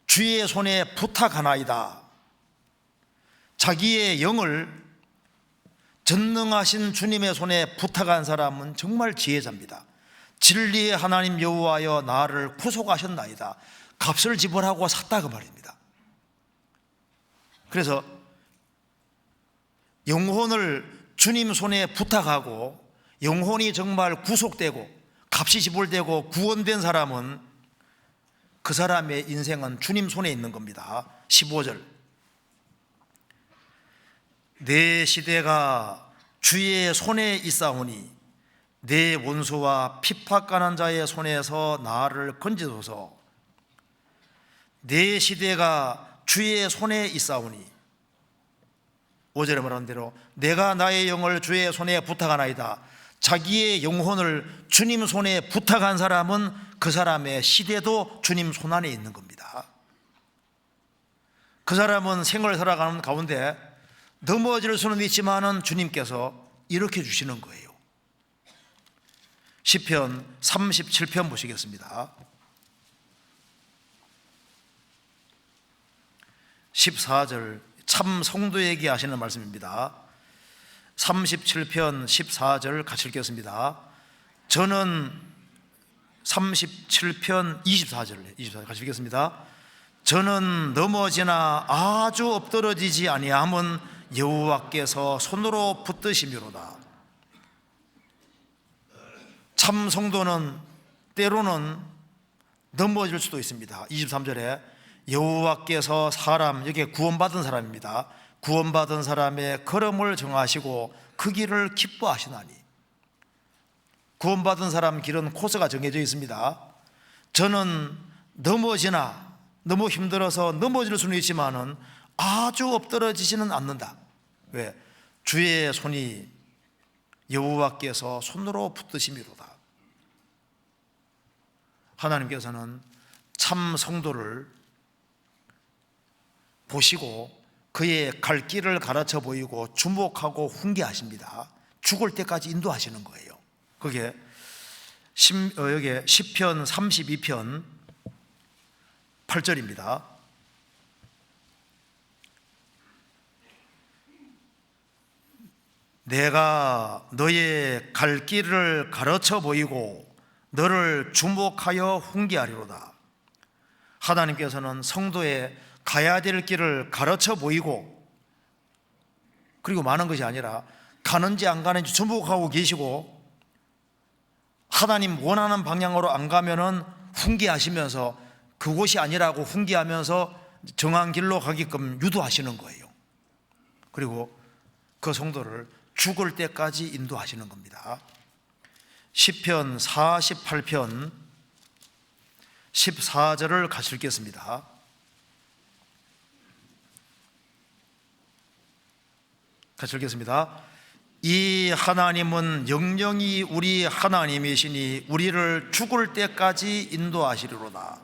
주의 손에 부탁하나이다. 자기의 영을 전능하신 주님의 손에 부탁한 사람은 정말 지혜자입니다. 진리의 하나님 여호와여 나를 구속하셨나이다. 값을 지불하고 샀다 그 말입니다. 그래서 영혼을 주님 손에 부탁하고 영혼이 정말 구속되고 값이 지불되고 구원된 사람은 그 사람의 인생은 주님 손에 있는 겁니다. 15절 내 시대가 주의 손에 있사오니 내 원수와 핍박하는 자의 손에서 나를 건지소서. 내 시대가 주의 손에 있사오니 5절에 말한 대로 내가 나의 영을 주의 손에 부탁하나이다. 자기의 영혼을 주님 손에 부탁한 사람은 그 사람의 시대도 주님 손안에 있는 겁니다. 그 사람은 생을 살아가는 가운데 넘어질 수는 있지만은 주님께서 일으켜 주시는 거예요. 시편 37편 보시겠습니다. 14절 참 성도에게 하시는 말씀입니다. 37편 14절 같이 읽겠습니다. 저는 37편 24절 같이 읽겠습니다. 저는 넘어지나 아주 엎드러지지 아니함은 여호와께서 손으로 붙드심이로다. 참 성도는 때로는 넘어질 수도 있습니다. 23절에 여호와께서 사람, 여기에 구원받은 사람입니다. 구원받은 사람의 걸음을 정하시고 그 길을 기뻐하시나니. 구원받은 사람 길은 코스가 정해져 있습니다. 저는 넘어지나 너무 힘들어서 넘어질 수는 있지만은 아주 엎드러지지는 않는다. 왜? 주의 손이 여호와께서 손으로 붙드심이로다. 하나님께서는 참 성도를 보시고 그의 갈 길을 가르쳐 보이고 주목하고 훈계하십니다. 죽을 때까지 인도하시는 거예요. 그게 여기 시편 32편 8절입니다. 내가 너의 갈 길을 가르쳐 보이고 너를 주목하여 훈계하리로다. 하나님께서는 성도의 가야 될 길을 가르쳐 보이고 그리고 많은 것이 아니라 가는지 안 가는지 주목하고 계시고 하나님 원하는 방향으로 안 가면은 훈계하시면서 그곳이 아니라고 훈계하면서 정한 길로 가게끔 유도하시는 거예요. 그리고 그 성도를 죽을 때까지 인도하시는 겁니다. 시편 48편 14절을 같이 읽겠습니다. 같이 읽겠습니다. 이 하나님은 영영이 우리 하나님이시니 우리를 죽을 때까지 인도하시리로다.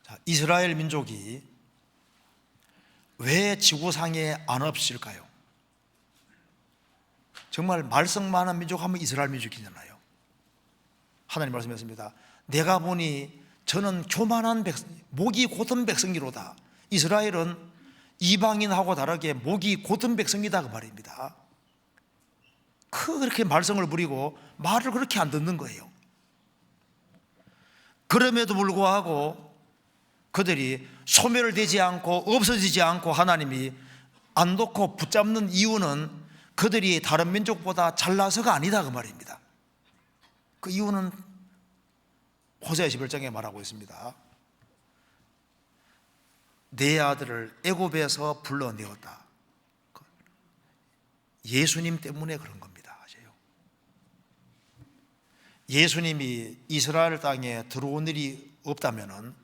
자, 이스라엘 민족이 왜 지구상에 안 없을까요? 정말 말썽 많은 민족 하면 이스라엘 민족이잖아요. 하나님 말씀하셨습니다. 내가 보니 저는 교만한 목이 곧은 백성이로다. 이스라엘은 이방인하고 다르게 목이 곧은 백성이다 그 말입니다. 그렇게 말썽을 부리고 말을 그렇게 안 듣는 거예요. 그럼에도 불구하고 그들이 소멸되지 않고 없어지지 않고 하나님이 안 놓고 붙잡는 이유는 그들이 다른 민족보다 잘나서가 아니다 그 말입니다. 그 이유는 호세아 11장에 말하고 있습니다. 내 아들을 애굽에서 불러내었다. 예수님 때문에 그런 겁니다. 아세요? 예수님이 이스라엘 땅에 들어온 일이 없다면은,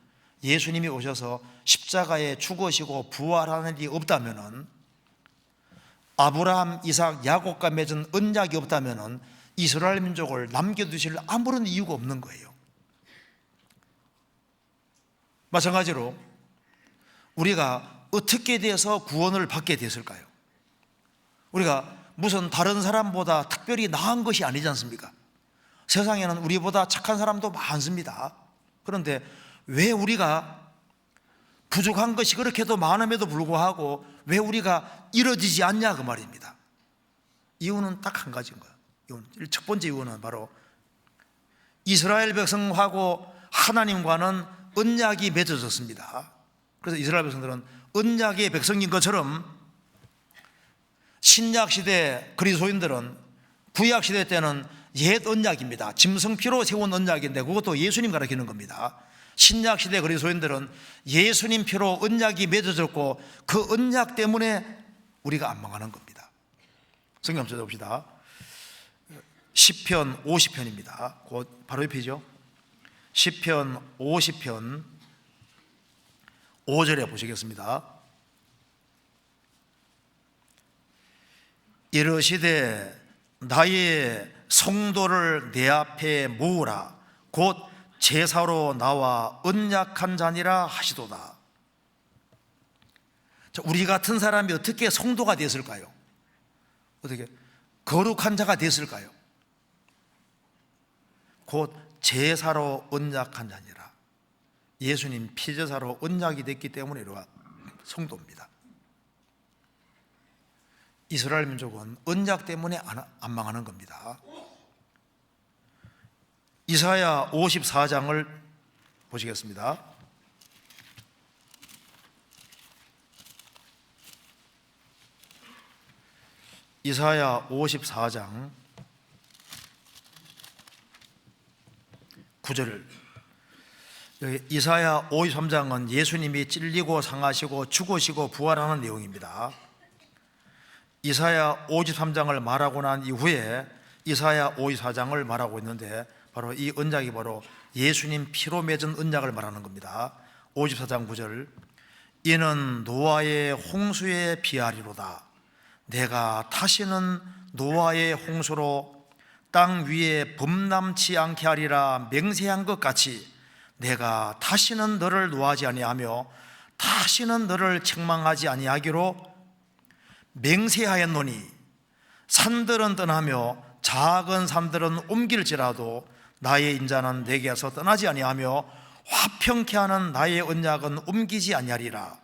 예수님이 오셔서 십자가에 죽으시고 부활하는 일이 없다면은, 아브라함, 이삭, 야곱과 맺은 언약이 없다면은 이스라엘 민족을 남겨두실 아무런 이유가 없는 거예요. 마찬가지로 우리가 어떻게 돼서 구원을 받게 됐을까요? 우리가 무슨 다른 사람보다 특별히 나은 것이 아니지 않습니까? 세상에는 우리보다 착한 사람도 많습니다. 그런데 왜 우리가 부족한 것이 그렇게도 많음에도 불구하고 왜 우리가 이루어지지 않냐 그 말입니다. 이유는 딱 한 가지인 거예요. 첫 번째 이유는 바로 이스라엘 백성하고 하나님과는 언약이 맺어졌습니다. 그래서 이스라엘 백성들은 언약의 백성인 것처럼 신약시대 그리스도인들은 구약시대 때는 옛 언약입니다. 짐승피로 세운 언약인데 그것도 예수님 가르치는 겁니다. 신약시대 그리스도인들은 예수님 피로 언약이 맺어졌고 그 언약 때문에 우리가 안 망하는 겁니다. 성경 한번 찾아봅시다. 시편 50편입니다. 곧 바로 옆이죠. 시편 50편 5절에 보시겠습니다. 이르시되 나의 성도를 내 앞에 모으라. 곧 제사로 나와 언약한 자니라 하시도다. 우리 같은 사람이 어떻게 성도가 됐을까요? 어떻게 거룩한 자가 됐을까요? 곧 제사로 언약한 자니라. 예수님 피제사로 언약이 됐기 때문에 이러한 성도입니다. 이스라엘 민족은 언약 때문에 안 망하는 겁니다. 이사야 54장을 보시겠습니다. 이사야 54장 9절을, 이사야 53장은 예수님이 찔리고 상하시고 죽으시고 부활하는 내용입니다. 이사야 53장을 말하고 난 이후에 이사야 54장을 말하고 있는데 바로 이 언약이 바로 예수님 피로 맺은 언약을 말하는 겁니다. 54장 9절, 이는 노아의 홍수에 비하리로다. 내가 다시는 노아의 홍수로 땅 위에 범람치 않게 하리라 맹세한 것 같이 내가 다시는 너를 노하지 아니하며 다시는 너를 책망하지 아니하기로 맹세하였노니 산들은 떠나며 작은 산들은 옮길지라도 나의 인자는 내게서 떠나지 아니하며 화평케 하는 나의 언약은 옮기지 아니하리라.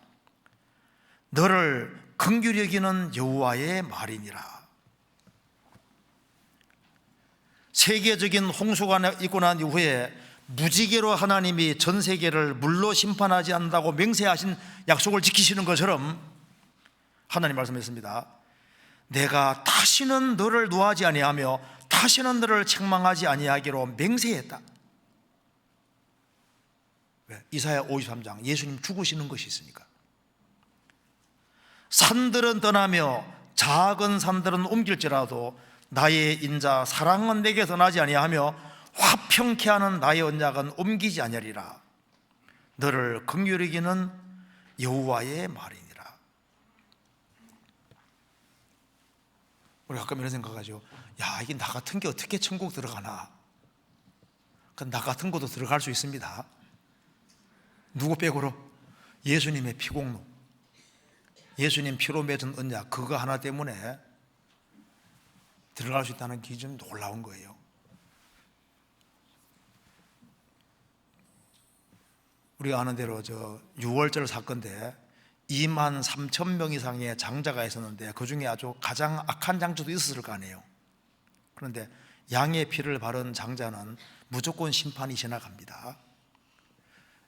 너를 긍휼히 여기는 여호와의 말이니라. 세계적인 홍수가 있고 난 이후에 무지개로 하나님이 전 세계를 물로 심판하지 않는다고 맹세하신 약속을 지키시는 것처럼 하나님 말씀했습니다. 내가 다시는 너를 노하지 아니하며 다시는 너를 책망하지 아니하기로 맹세했다. 왜? 이사야 53장 예수님 죽으시는 것이 있으니까. 산들은 떠나며 작은 산들은 옮길지라도 나의 인자 사랑은 내게 떠나지 아니하며 화평케 하는 나의 언약은 옮기지 아니하리라. 너를 긍휼히 여기는 여호와의 말이니라. 우리 가끔 이런 생각하죠. 야, 이게 나 같은 게 어떻게 천국 들어가나? 나 같은 것도 들어갈 수 있습니다. 누구 빼고로? 예수님의 피공로, 예수님 피로 맺은 언약, 그거 하나 때문에 들어갈 수 있다는 게 좀 놀라운 거예요. 우리가 아는 대로 6월절 사건인데 2만 3천 명 이상의 장자가 있었는데 그 중에 아주 가장 악한 장자도 있었을 거 아니에요. 그런데 양의 피를 바른 장자는 무조건 심판이 지나갑니다.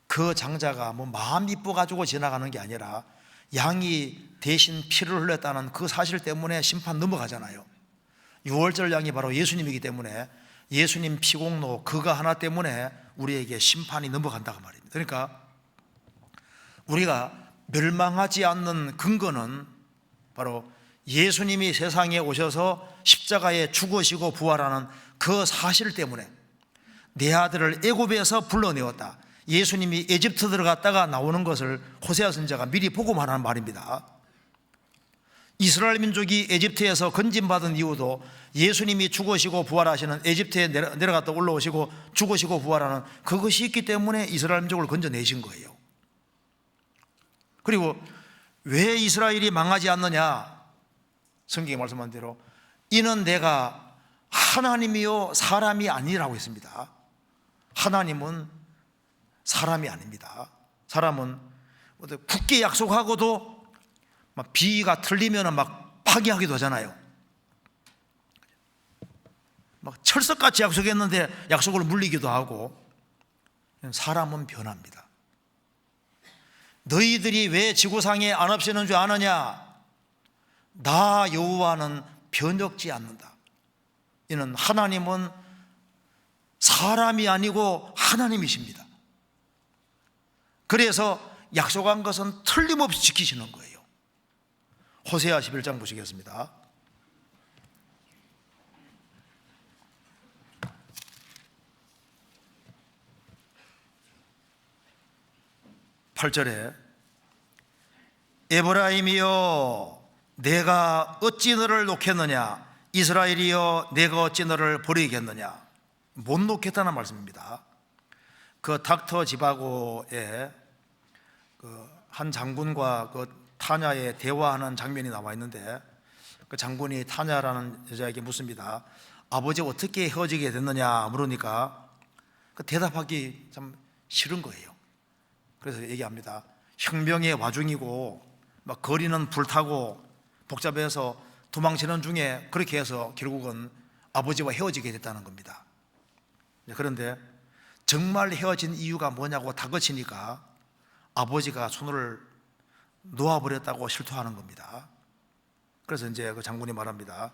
그 장자가 뭐 마음 이뻐가지고 지나가는 게 아니라 양이 대신 피를 흘렸다는 그 사실 때문에 심판 넘어가잖아요. 6월절 양이 바로 예수님이기 때문에 예수님 피공로 그거 하나 때문에 우리에게 심판이 넘어간다고 말입니다. 그러니까 우리가 멸망하지 않는 근거는 바로 예수님이 세상에 오셔서 십자가에 죽으시고 부활하는 그 사실 때문에 내 아들을 애굽에서 불러내었다. 예수님이 에집트 들어갔다가 나오는 것을 호세아 선지자가 미리 보고만 말입니다. 이스라엘 민족이 에집트에서 건진받은 이유도 예수님이 죽으시고 부활하시는 에집트에 내려갔다 올라오시고 죽으시고 부활하는 그것이 있기 때문에 이스라엘 민족을 건져내신 거예요. 그리고 왜 이스라엘이 망하지 않느냐? 성경에 말씀한 대로 이는 내가 하나님이요 사람이 아니라고 했습니다. 하나님은 사람이 아닙니다. 사람은 굳게 약속하고도 막 비가 틀리면 막 파기하기도 하잖아요. 막 철석같이 약속했는데 약속을 물리기도 하고. 사람은 변합니다. 너희들이 왜 지구상에 안 없애는 줄 아느냐? 나 여호와는 변혁지 않는다. 이는 하나님은 사람이 아니고 하나님이십니다. 그래서 약속한 것은 틀림없이 지키시는 거예요. 호세아 11장 보시겠습니다. 8절에 에브라임이여 내가 어찌 너를 놓겠느냐, 이스라엘이여 내가 어찌 너를 버리겠느냐. 못 놓겠다는 말씀입니다. 그 닥터 지바고의 한 장군과 그 타냐의 대화하는 장면이 나와 있는데 그 장군이 타냐라는 여자에게 묻습니다. 아버지 어떻게 헤어지게 됐느냐 물으니까 그 대답하기 참 싫은 거예요. 그래서 얘기합니다. 혁명의 와중이고 막 거리는 불타고 복잡해서 도망치는 중에 그렇게 해서 결국은 아버지와 헤어지게 됐다는 겁니다. 그런데 정말 헤어진 이유가 뭐냐고 다그치니까 아버지가 손을 놓아버렸다고 실토하는 겁니다. 그래서 이제 그 장군이 말합니다.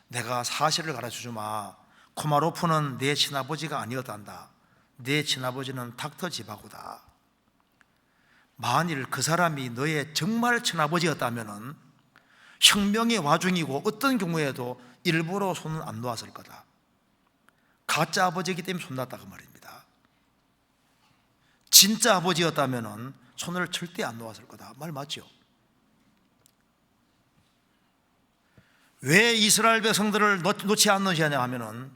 내가 사실을 가르쳐주마. 코마로프는 내 친아버지가 아니었단다. 내 친아버지는 닥터 지바고다. 만일 그 사람이 너의 정말 친아버지였다면 혁명의 와중이고 어떤 경우에도 일부러 손은 안 놓았을 거다. 가짜 아버지이기 때문에 손 놨다고 말입니다. 진짜 아버지였다면 손을 절대 안 놓았을 거다. 말 맞죠? 왜 이스라엘 백성들을 놓지 않느냐 하면은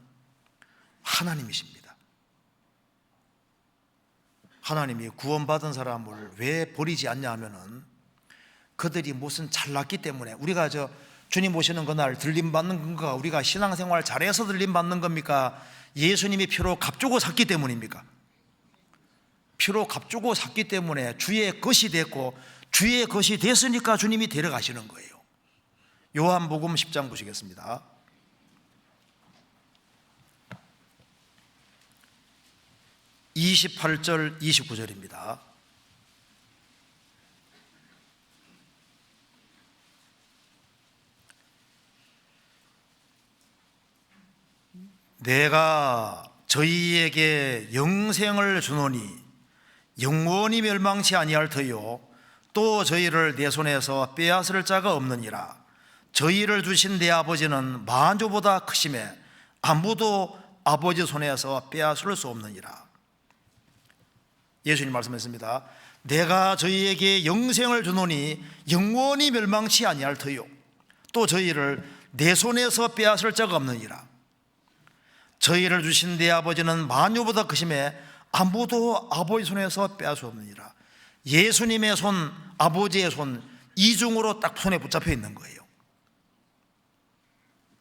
하나님이십니다. 하나님이 구원받은 사람을 왜 버리지 않냐 하면은 그들이 무슨 잘났기 때문에. 우리가 주님 오시는 그날 들림 받는 건가? 우리가 신앙생활 잘해서 들림 받는 겁니까? 예수님이 피로 값주고 샀기 때문입니까? 피로 값주고 샀기 때문에 주의 것이 됐고 주의 것이 됐으니까 주님이 데려가시는 거예요. 요한복음 10장 보시겠습니다. (28절) 29절입니다. 내가 저희에게 영생을 주노니 영원히 멸망치 아니할 터요 또 저희를 내 손에서 빼앗을 자가 없느니라. 저희를 주신 내 아버지는 만주보다 크심에 아무도 아버지 손에서 빼앗을 수 없느니라. 예수님 말씀했습니다. 내가 저희에게 영생을 주노니 영원히 멸망치 아니할 터요 또 저희를 내 손에서 빼앗을 자가 없느니라. 저희를 주신 내 아버지는 만유보다 크심에 아무도 아버지 손에서 빼앗을 수 없느니라. 예수님의 손, 아버지의 손, 이중으로 딱 손에 붙잡혀 있는 거예요.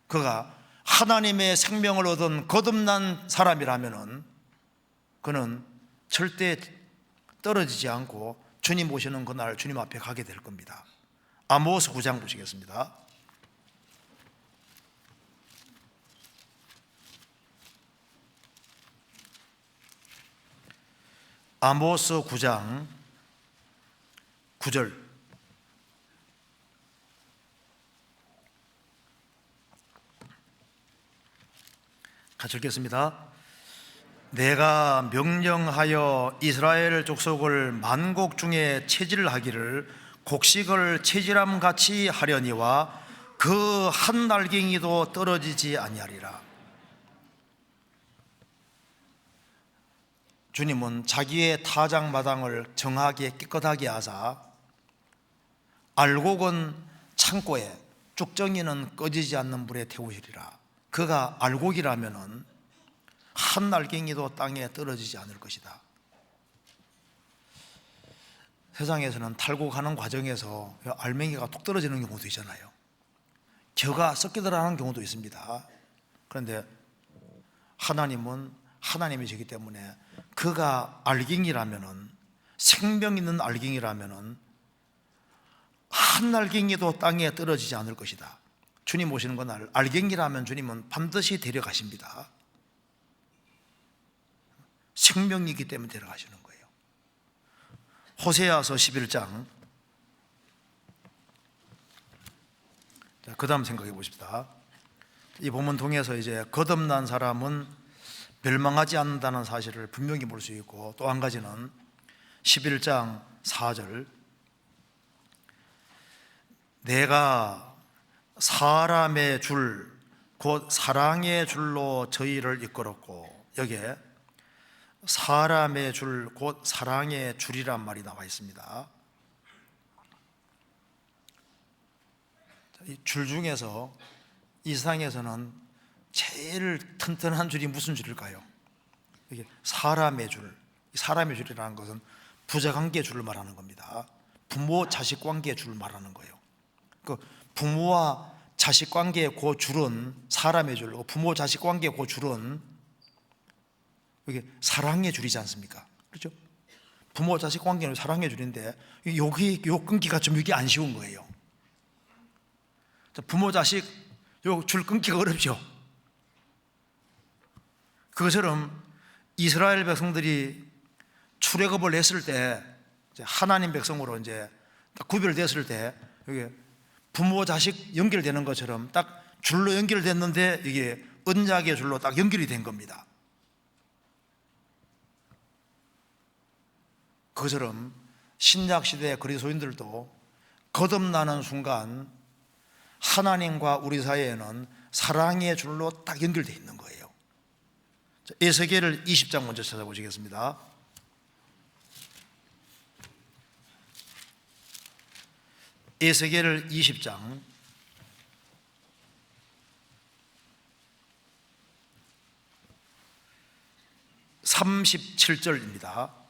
그가 하나님의 생명을 얻은 거듭난 사람이라면 그는 절대 떨어지지 않고 주님 오시는 그날 주님 앞에 가게 될 겁니다. 아모스 9장 보시겠습니다. 아모스 9장 9절. 같이 읽겠습니다. 내가 명령하여 이스라엘 족속을 만국 중에 체질하기를 곡식을 체질함 같이 하려니와 그 한 날갱이도 떨어지지 아니하리라. 주님은 자기의 타작마당을 정하게 깨끗하게 하사 알곡은 창고에, 쭉정이는 꺼지지 않는 불에 태우시리라. 그가 알곡이라면은 한 날갱이도 땅에 떨어지지 않을 것이다. 세상에서는 탈곡하는 과정에서 알맹이가 뚝 떨어지는 경우도 있잖아요. 겨가 썩게 들어가는 경우도 있습니다. 그런데 하나님은 하나님이시기 때문에 그가 알갱이라면은, 생명 있는 알갱이라면은 한 날갱이도 땅에 떨어지지 않을 것이다. 주님 오시는 그날 알갱이라면 주님은 반드시 데려가십니다. 생명이기 때문에 데려가시는 거예요. 호세아서 11장. 그 다음 생각해 보십시다. 이 본문 통해서 이제 거듭난 사람은 멸망하지 않는다는 사실을 분명히 볼 수 있고, 또 한 가지는 11장 4절, 내가 사람의 줄, 곧 사랑의 줄로 저희를 이끌었고, 여기에 사람의 줄, 곧 사랑의 줄이란 말이 나와 있습니다. 이 줄 중에서 이 세상에서는 제일 튼튼한 줄이 무슨 줄일까요? 이게 사람의 줄. 사람의 줄이라는 것은 부자관계 줄을 말하는 겁니다. 부모 자식 관계 줄을 말하는 거예요. 그 부모와 자식 관계의 그 줄은 사람의 줄, 부모 자식 관계의 그 줄은 이게 사랑의 줄이지 않습니까? 그렇죠? 부모 자식 관계는 사랑의 줄인데 여기 요 끊기가 좀 이게 안 쉬운 거예요. 부모 자식 요 줄 끊기가 어렵죠. 그것처럼 이스라엘 백성들이 출애굽을 했을 때, 하나님 백성으로 이제 딱 구별됐을 때, 이게 부모 자식 연결되는 것처럼 딱 줄로 연결됐는데 이게 언약의 줄로 딱 연결이 된 겁니다. 그것처럼 신약 시대의 그리스도인들도 거듭나는 순간 하나님과 우리 사이에는 사랑의 줄로 딱 연결되어 있는 거예요. 에스겔을 20장 먼저 찾아보시겠습니다. 에스겔을 20장 37절입니다.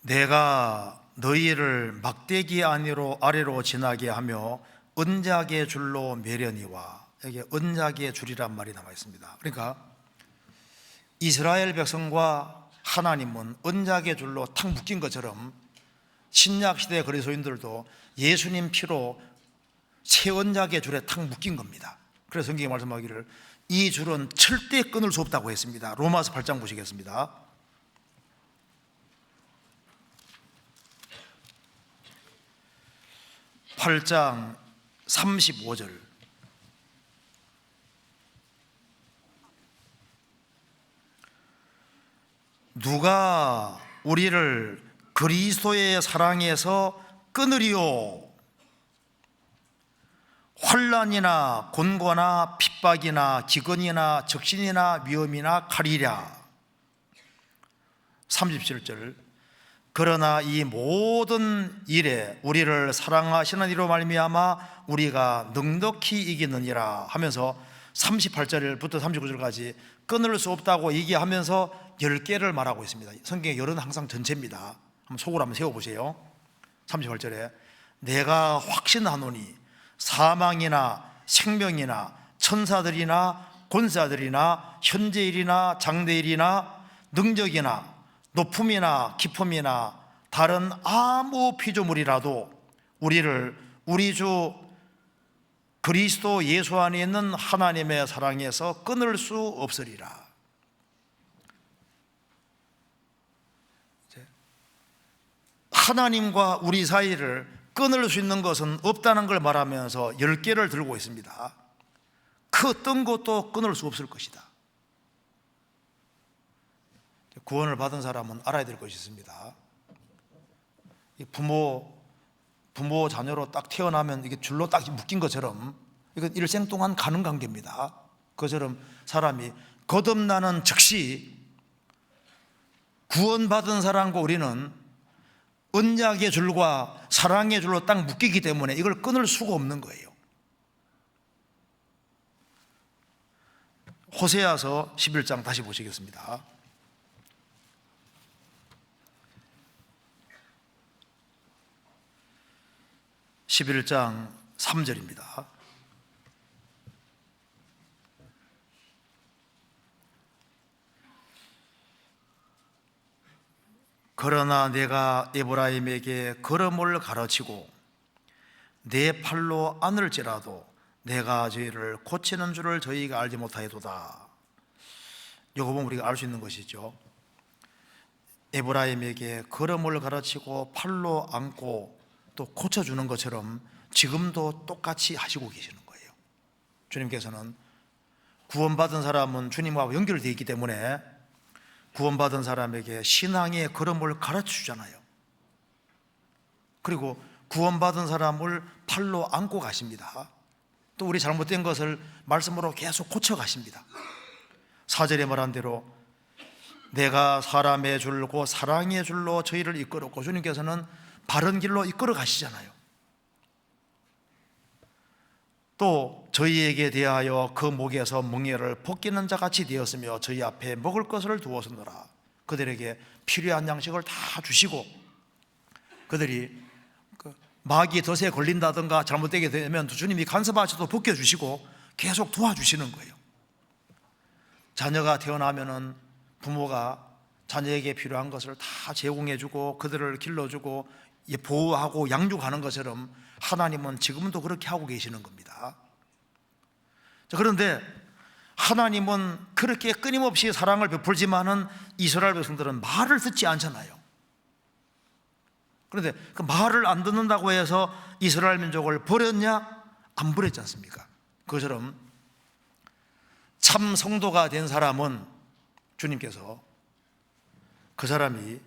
내가 너희를 막대기 아래로 지나게 하며 언약의 줄로 매려니와, 여기 언약의 줄이란 말이 나와 있습니다. 그러니까 이스라엘 백성과 하나님은 언약의 줄로 탁 묶인 것처럼 신약 시대 그리스도인들도 예수님 피로 새 언약의 줄에 탁 묶인 겁니다. 그래서 성경이 말씀하기를 이 줄은 절대 끊을 수 없다고 했습니다. 로마서 8장 보시겠습니다. (8장) 35절. 누가 우리를 그리스도의 사랑에서 끊으리요? 환난이나 곤고나 핍박이나 기근이나 적신이나 위험이나 칼이랴. 37절. 그러나 이 모든 일에 우리를 사랑하시는 이로 말미암아 우리가 넉넉히 이기느니라 하면서 38절부터 39절까지 끊을 수 없다고 얘기하면서 10개를 말하고 있습니다. 성경의 열은 항상 전체입니다. 한번 속으로 한번 세워보세요. 38절에 내가 확신하노니 사망이나 생명이나 천사들이나 권세자들이나 현재일이나 장래일이나 능력이나 높음이나 깊음이나 다른 아무 피조물이라도 우리를 우리 주 그리스도 예수 안에 있는 하나님의 사랑에서 끊을 수 없으리라. 하나님과 우리 사이를 끊을 수 있는 것은 없다는 걸 말하면서 10개를 들고 있습니다. 그 어떤 것도 끊을 수 없을 것이다. 구원을 받은 사람은 알아야 될 것이 있습니다. 부모 자녀로 딱 태어나면 이게 줄로 딱 묶인 것처럼 이건 일생 동안 가는 관계입니다. 그처럼 사람이 거듭나는 즉시 구원받은 사람과 우리는 언약의 줄과 사랑의 줄로 딱 묶이기 때문에 이걸 끊을 수가 없는 거예요. 호세아서 11장 다시 보시겠습니다. 11장 3절입니다. 그러나 내가 에브라임에게 걸음을 가르치고 내 팔로 안을지라도 내가 저희를 고치는 줄을 저희가 알지 못하여도다. 이거 보면 우리가 알 수 있는 것이죠. 에브라임에게 걸음을 가르치고 팔로 안고 또 고쳐주는 것처럼 지금도 똑같이 하시고 계시는 거예요. 주님께서는 구원받은 사람은 주님과 연결되어 있기 때문에 구원받은 사람에게 신앙의 걸음을 가르쳐 주잖아요. 그리고 구원받은 사람을 팔로 안고 가십니다. 또 우리 잘못된 것을 말씀으로 계속 고쳐 가십니다. 4절에 말한 대로 내가 사람의 줄고 사랑의 줄로 저희를 이끌었고, 주님께서는 바른 길로 이끌어 가시잖아요. 또 저희에게 대하여 그 목에서 멍에를 벗기는 자같이 되었으며 저희 앞에 먹을 것을 두었으노라. 그들에게 필요한 양식을 다 주시고, 그들이 마귀 덫에 걸린다든가 잘못되게 되면 주님이 간섭하셔도 벗겨주시고 계속 도와주시는 거예요. 자녀가 태어나면은 부모가 자녀에게 필요한 것을 다 제공해주고 그들을 길러주고 보호하고 양육하는 것처럼 하나님은 지금도 그렇게 하고 계시는 겁니다. 그런데 하나님은 그렇게 끊임없이 사랑을 베풀지만은 이스라엘 백성들은 말을 듣지 않잖아요. 그런데 그 말을 안 듣는다고 해서 이스라엘 민족을 버렸냐? 안 버렸지 않습니까? 그것처럼 참 성도가 된 사람은 주님께서 그 사람이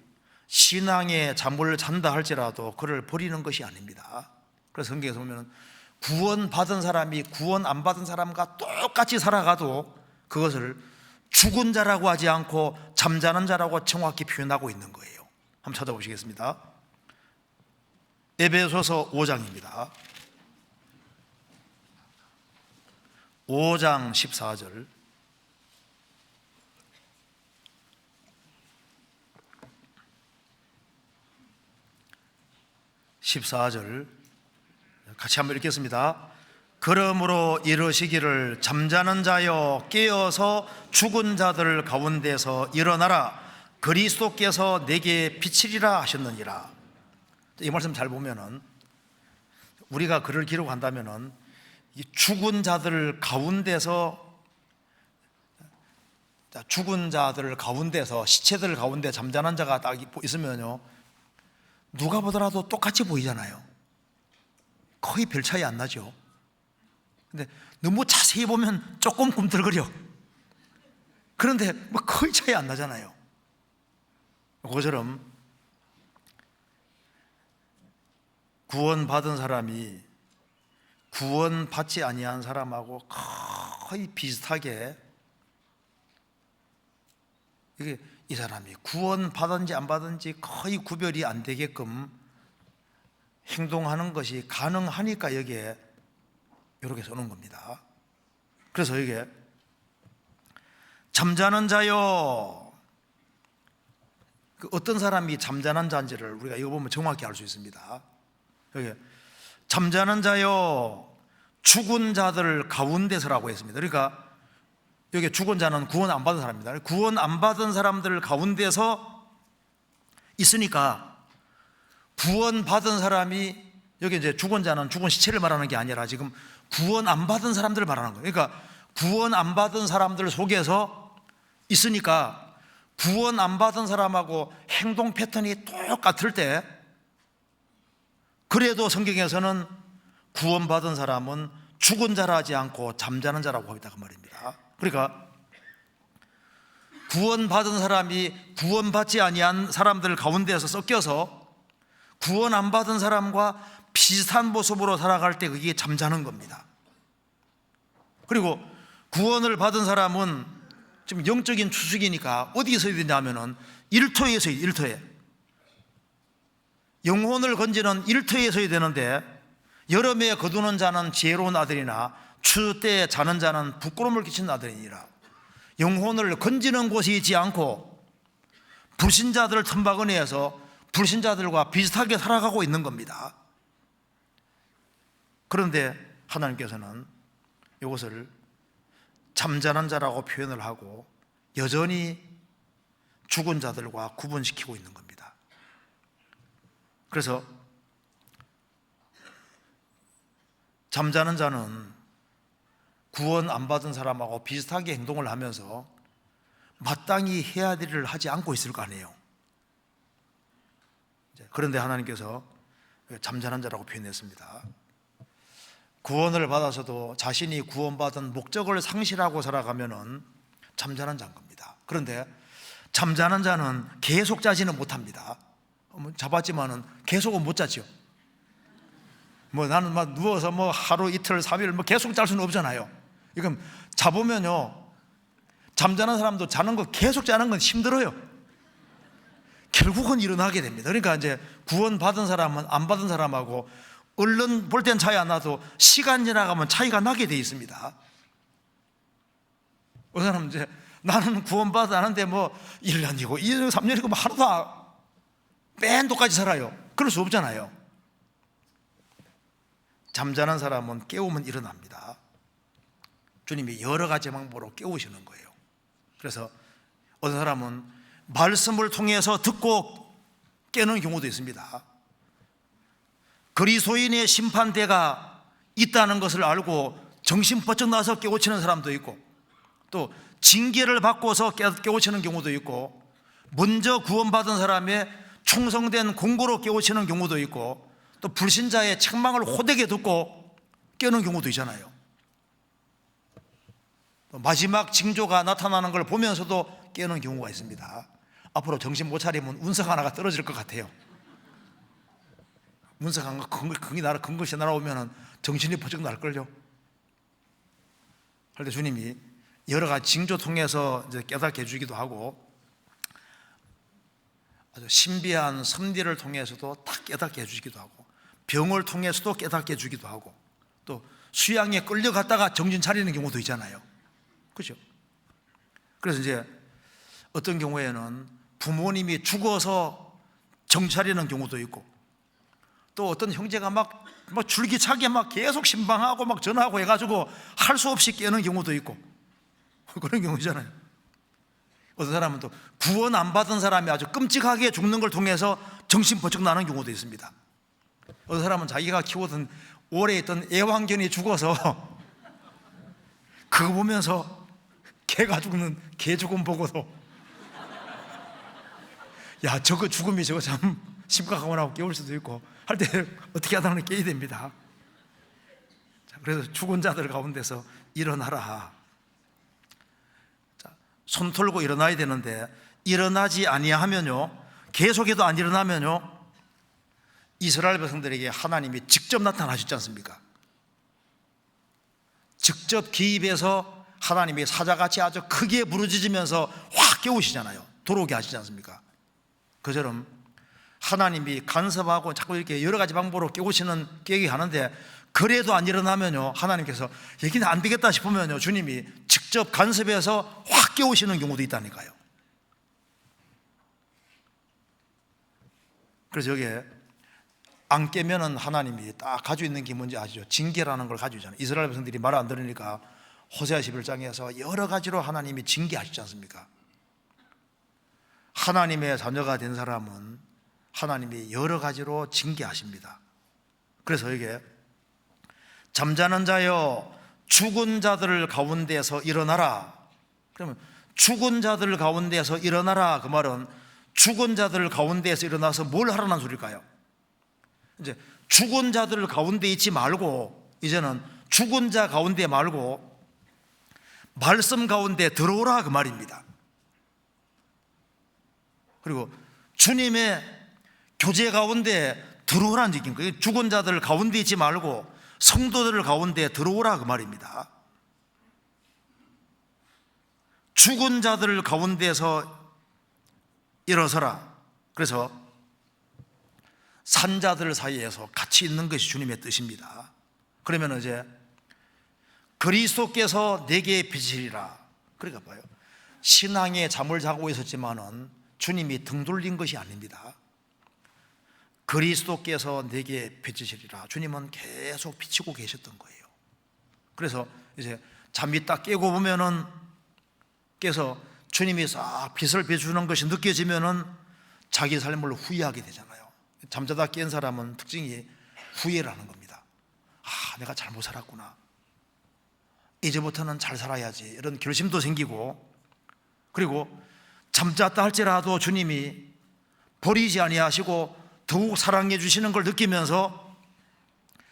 신앙의 잠을 잔다 할지라도 그를 버리는 것이 아닙니다. 그래서 성경에서 보면 구원받은 사람이 구원 안 받은 사람과 똑같이 살아가도 그것을 죽은 자라고 하지 않고 잠자는 자라고 정확히 표현하고 있는 거예요. 한번 찾아보시겠습니다. 에베소서 5장입니다. 5장 14절. 14절 같이 한번 읽겠습니다. 그러므로 이르시기를 잠자는 자여 깨어서 죽은 자들 가운데서 일어나라. 그리스도께서 내게 비치리라 하셨느니라. 이 말씀 잘 보면은 우리가 글을 기록한다면은 이 죽은 자들 가운데서 시체들 가운데 잠자는 자가 딱 있으면요, 누가 보더라도 똑같이 보이잖아요. 거의 별 차이 안 나죠. 근데 너무 자세히 보면 조금 꿈틀거려. 그런데 뭐 거의 차이 안 나잖아요. 그것처럼 구원받은 사람이 구원받지 아니한 사람하고 거의 비슷하게 이게 이 사람이 구원 받은지 안 받은지 거의 구별이 안 되게끔 행동하는 것이 가능하니까 여기에 이렇게 써놓은 겁니다. 그래서 이게 잠자는 자요, 어떤 사람이 잠자는 자인지를 우리가 이거 보면 정확히 알 수 있습니다. 여기 잠자는 자요 죽은 자들 가운데서라고 했습니다. 그러니까 여기 죽은 자는 구원 안 받은 사람입니다. 구원 안 받은 사람들 가운데서 있으니까 구원 받은 사람이, 여기 이제 죽은 자는 죽은 시체를 말하는 게 아니라 지금 구원 안 받은 사람들을 말하는 거예요. 그러니까 구원 안 받은 사람들 속에서 있으니까 구원 안 받은 사람하고 행동 패턴이 똑같을 때, 그래도 성경에서는 구원받은 사람은 죽은 자라 하지 않고 잠자는 자라고 하겠다 그 말입니다. 그러니까 구원받은 사람이 구원받지 아니한 사람들 가운데서 섞여서 구원 안 받은 사람과 비슷한 모습으로 살아갈 때 그게 잠자는 겁니다. 그리고 구원을 받은 사람은 지금 영적인 추수기니까 어디에 서야 되냐면은 일터에 서야 돼요. 일터에. 영혼을 건지는 일터에 서야 되는데, 여름에 거두는 자는 지혜로운 아들이나 추수 때에 자는 자는 부끄러움을 끼치는 아들이니라. 영혼을 건지는 곳이 있지 않고 불신자들을 틈바구니에서 불신자들과 비슷하게 살아가고 있는 겁니다. 그런데 하나님께서는 이것을 잠자는 자라고 표현을 하고 여전히 죽은 자들과 구분시키고 있는 겁니다. 그래서 잠자는 자는 구원 안 받은 사람하고 비슷하게 행동을 하면서 마땅히 해야 될 일을 하지 않고 있을 거 아니에요. 그런데 하나님께서 잠자는 자라고 표현했습니다. 구원을 받아서도 자신이 구원받은 목적을 상실하고 살아가면은 잠자는 자인 겁니다. 그런데 잠자는 자는 계속 자지는 못합니다. 잡았지만은 계속은 못 자죠. 나는 막 누워서 하루 이틀 3일 계속 잘 수는 없잖아요. 이건 잡으면요, 잠자는 사람도 자는 거 계속 자는 건 힘들어요. 결국은 일어나게 됩니다. 그러니까 이제 구원 받은 사람은 안 받은 사람하고 얼른 볼 땐 차이 안 나도 시간 지나가면 차이가 나게 돼 있습니다. 어떤 사람은 이제 나는 구원 받았는데 1년이고 2년, 3년이고 하루도 맨 똑같이 살아요. 그럴 수 없잖아요. 잠자는 사람은 깨우면 일어납니다. 주님이 여러 가지 방법으로 깨우시는 거예요. 그래서 어떤 사람은 말씀을 통해서 듣고 깨는 경우도 있습니다. 그리스도인의 심판대가 있다는 것을 알고 정신 번쩍 나서 깨우치는 사람도 있고, 또 징계를 받고서 깨우치는 경우도 있고, 먼저 구원받은 사람의 충성된 공고로 깨우치는 경우도 있고, 또 불신자의 책망을 호되게 듣고 깨는 경우도 있잖아요. 마지막 징조가 나타나는 걸 보면서도 깨는 경우가 있습니다. 앞으로 정신 못 차리면 운석 하나가 떨어질 것 같아요. 운석 하나가 큰 것이 날아오면 정신이 번쩍 날걸요. 그런데 주님이 여러 가지 징조 통해서 이제 깨닫게 해주기도 하고, 아주 신비한 섭리를 통해서도 다 깨닫게 해주기도 하고, 병을 통해서도 깨닫게 해주기도 하고, 또 수양에 끌려갔다가 정신 차리는 경우도 있잖아요. 그렇죠? 그래서 이제 어떤 경우에는 부모님이 죽어서 정신 차리는 경우도 있고, 또 어떤 형제가 막 줄기차게 계속 신방하고 전화하고 해가지고 할 수 없이 깨는 경우도 있고, 그런 경우잖아요. 어떤 사람은 또 구원 안 받은 사람이 아주 끔찍하게 죽는 걸 통해서 정신 번쩍 나는 경우도 있습니다. 어떤 사람은 자기가 키우던 오래 있던 애완견이 죽어서 그거 보면서 개가 죽는 개 죽음 보고도 야, 저거 죽음이 저거 참 심각하구나 하고 깨울 수도 있고, 할 때 어떻게 하다는 깨야 됩니다. 자, 그래서 죽은 자들 가운데서 일어나라. 자, 손 털고 일어나야 되는데 일어나지 아니하면요, 계속해도 안 일어나면요, 이스라엘 백성들에게 하나님이 직접 나타나셨지 않습니까? 직접 기입해서 하나님이 사자같이 아주 크게 부르짖으면서 확 깨우시잖아요. 들어오게 하시지 않습니까? 그처럼 하나님이 간섭하고 자꾸 이렇게 여러 가지 방법으로 깨우치게 하는데, 그래도 안 일어나면요, 하나님께서 여기는 안 되겠다 싶으면요, 주님이 직접 간섭해서 확 깨우시는 경우도 있다니까요. 그래서 여기에 안 깨면은 하나님이 딱 가지고 있는 게 뭔지 아시죠? 징계라는 걸 가지고 있잖아요. 이스라엘 백성들이 말 안 들으니까 호세아 11장에서 여러 가지로 하나님이 징계하시지 않습니까? 하나님의 자녀가 된 사람은 하나님이 여러 가지로 징계하십니다. 그래서 이게 잠자는 자여 죽은 자들 가운데서 일어나라. 그러면 죽은 자들 가운데서 일어나라, 그 말은 죽은 자들 가운데서 일어나서 뭘 하라는 소리일까요? 이제 죽은 자들 가운데 있지 말고, 이제는 죽은 자 가운데 말고 말씀 가운데 들어오라, 그 말입니다. 그리고 주님의 교제 가운데 들어오라는 얘기인 거예요. 죽은 자들 가운데 있지 말고 성도들 가운데 들어오라, 그 말입니다. 죽은 자들 가운데서 일어서라. 그래서 산자들 사이에서 같이 있는 것이 주님의 뜻입니다. 그러면 이제 그리스도께서 내게 빛이리라. 그러니까 봐요, 신앙에 잠을 자고 있었지만은 주님이 등 돌린 것이 아닙니다. 그리스도께서 내게 비치시리라. 주님은 계속 비치고 계셨던 거예요. 그래서 이제 잠이 딱 깨고 보면은, 깨서 주님이 싹 빛을 비추는 것이 느껴지면은 자기 삶을 후회하게 되잖아요. 잠자다 깬 사람은 특징이 후회를 하는 겁니다. 아, 내가 잘못 살았구나, 이제부터는 잘 살아야지, 이런 결심도 생기고, 그리고 잠잤다 할지라도 주님이 버리지 아니하시고 더욱 사랑해 주시는 걸 느끼면서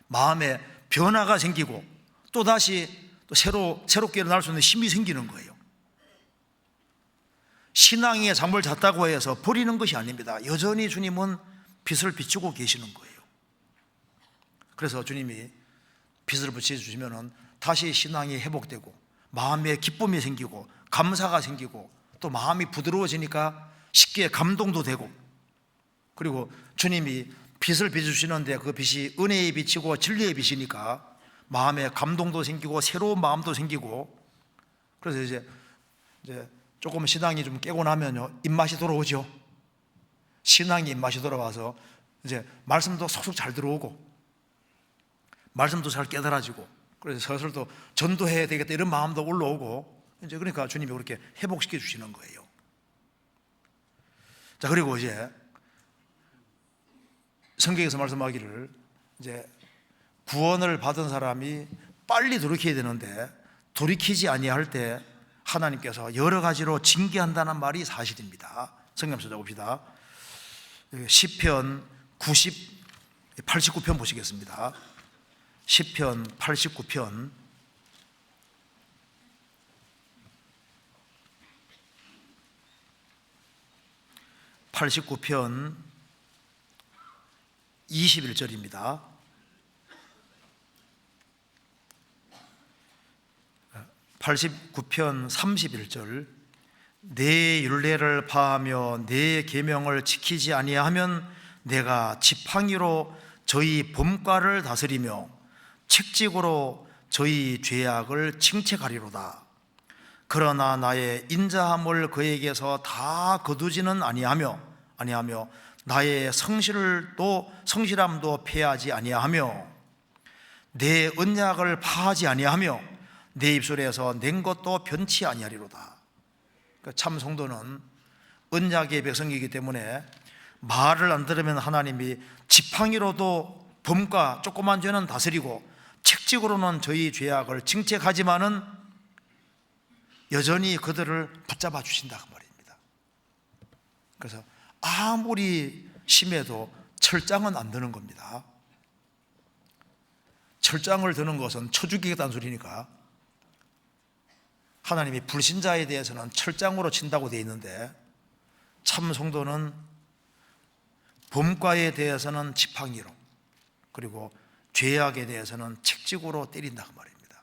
마음에 변화가 생기고, 또다시 또 새롭게 일어날 수 있는 힘이 생기는 거예요. 신앙의 잠을 잤다고 해서 버리는 것이 아닙니다. 여전히 주님은 빛을 비추고 계시는 거예요. 그래서 주님이 빛을 비춰주시면 다시 신앙이 회복되고 마음에 기쁨이 생기고 감사가 생기고, 또 마음이 부드러워지니까 쉽게 감동도 되고, 그리고 주님이 빛을 비춰주시는데 그 빛이 은혜의 빛이고 진리의 빛이니까 마음에 감동도 생기고 새로운 마음도 생기고, 그래서 이제 조금 신앙이 좀 깨고 나면요, 입맛이 돌아오죠. 신앙이 입맛이 돌아와서 이제 말씀도 속속 잘 들어오고 말씀도 잘 깨달아지고, 그래서 슬슬 또 전도해야 되겠다 이런 마음도 올라오고, 이제 그러니까 주님이 그렇게 회복시켜 주시는 거예요. 자, 그리고 이제 성경에서 말씀하기를, 이제 구원을 받은 사람이 빨리 돌이켜야 되는데 돌이키지 아니할 때 하나님께서 여러 가지로 징계한다는 말이 사실입니다. 성경 찾아봅시다. 시편 89편 보시겠습니다. 시편 89편 21절입니다. 89편 31절, 내 율례를 파하며 내 계명을 지키지 아니하면 내가 지팡이로 저희 범과를 다스리며 책직으로 저희 죄악을 칭책하리로다. 그러나 나의 인자함을 그에게서 다 거두지는 아니하며 나의 성실함도 폐하지 아니하며 내 언약을 파하지 아니하며 내 입술에서 낸 것도 변치 아니하리로다. 참 성도는 언약의 백성이기 때문에 말을 안 들으면 하나님이 지팡이로도 범과 조그만 죄는 다스리고 책직으로는 저희 죄악을 징책하지만은 여전히 그들을 붙잡아 주신다, 그 말입니다. 그래서 아무리 심해도 철장은 안 드는 겁니다. 철장을 드는 것은 쳐 죽이겠다는 소리니까, 하나님이 불신자에 대해서는 철장으로 친다고 되어 있는데 참 성도는 범과에 대해서는 지팡이로, 그리고 죄악에 대해서는 책직으로 때린다, 그 말입니다.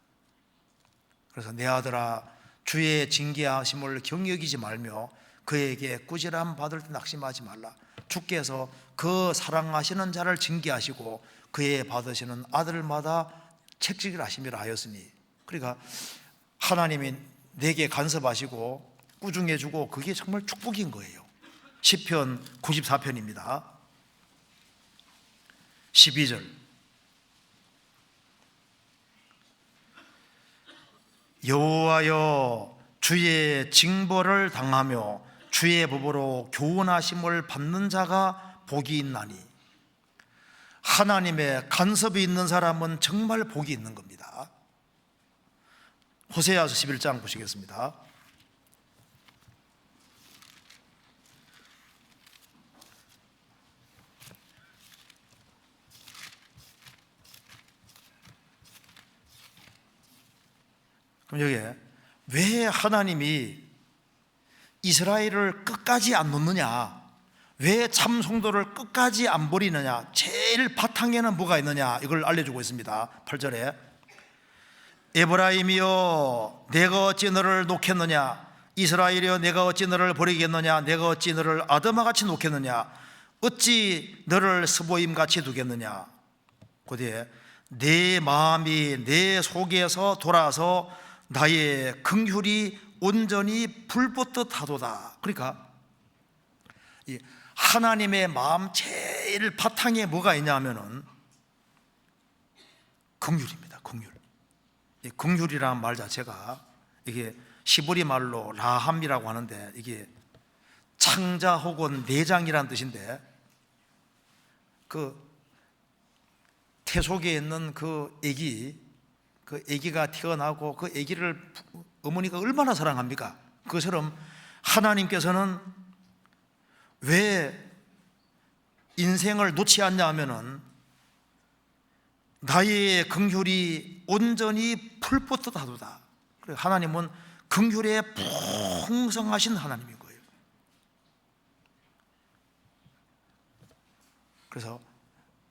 그래서 내 아들아, 주의 징계하심을 경여기지 말며 그에게 꾸지람 받을 때 낙심하지 말라. 주께서 그 사랑하시는 자를 징계하시고 그의 받으시는 아들마다 책직을 하심이라 하였으니, 그러니까 하나님이 내게 간섭하시고 꾸중해 주고 그게 정말 축복인 거예요. 시편 94편입니다 12절. 여호와여, 주의 징벌을 당하며 주의 법으로 교훈하심을 받는 자가 복이 있나니. 하나님의 간섭이 있는 사람은 정말 복이 있는 겁니다. 호세아서 11장 보시겠습니다. 그럼 여기에 왜 하나님이 이스라엘을 끝까지 안 놓느냐, 왜 참 성도를 끝까지 안 버리느냐, 제일 바탕에는 뭐가 있느냐, 이걸 알려주고 있습니다. 8절에 에브라임이여 내가 어찌 너를 놓겠느냐, 이스라엘이여 내가 어찌 너를 버리겠느냐, 내가 어찌 너를 아드마같이 놓겠느냐, 어찌 너를 스보임같이 두겠느냐. 그 뒤에 내 마음이 내 속에서 돌아서 나의 긍휼이 온전히 불붙듯 하도다. 그러니까 이 하나님의 마음 제일 바탕에 뭐가 있냐면은 긍휼입니다. 긍휼. 이 긍휼이라는 말 자체가 이게 시브리 말로 라함이라고 하는데, 이게 창자 혹은 내장이라는 뜻인데, 그 태 속에 있는 그 아기가 태어나고 그 아기를 어머니가 얼마나 사랑합니까? 그것처럼 하나님께서는 왜 인생을 놓지 않냐 하면은 나의 긍휼이 온전히 풀붙듯 하도다. 하나님은 긍휼에 풍성하신 하나님인 거예요. 그래서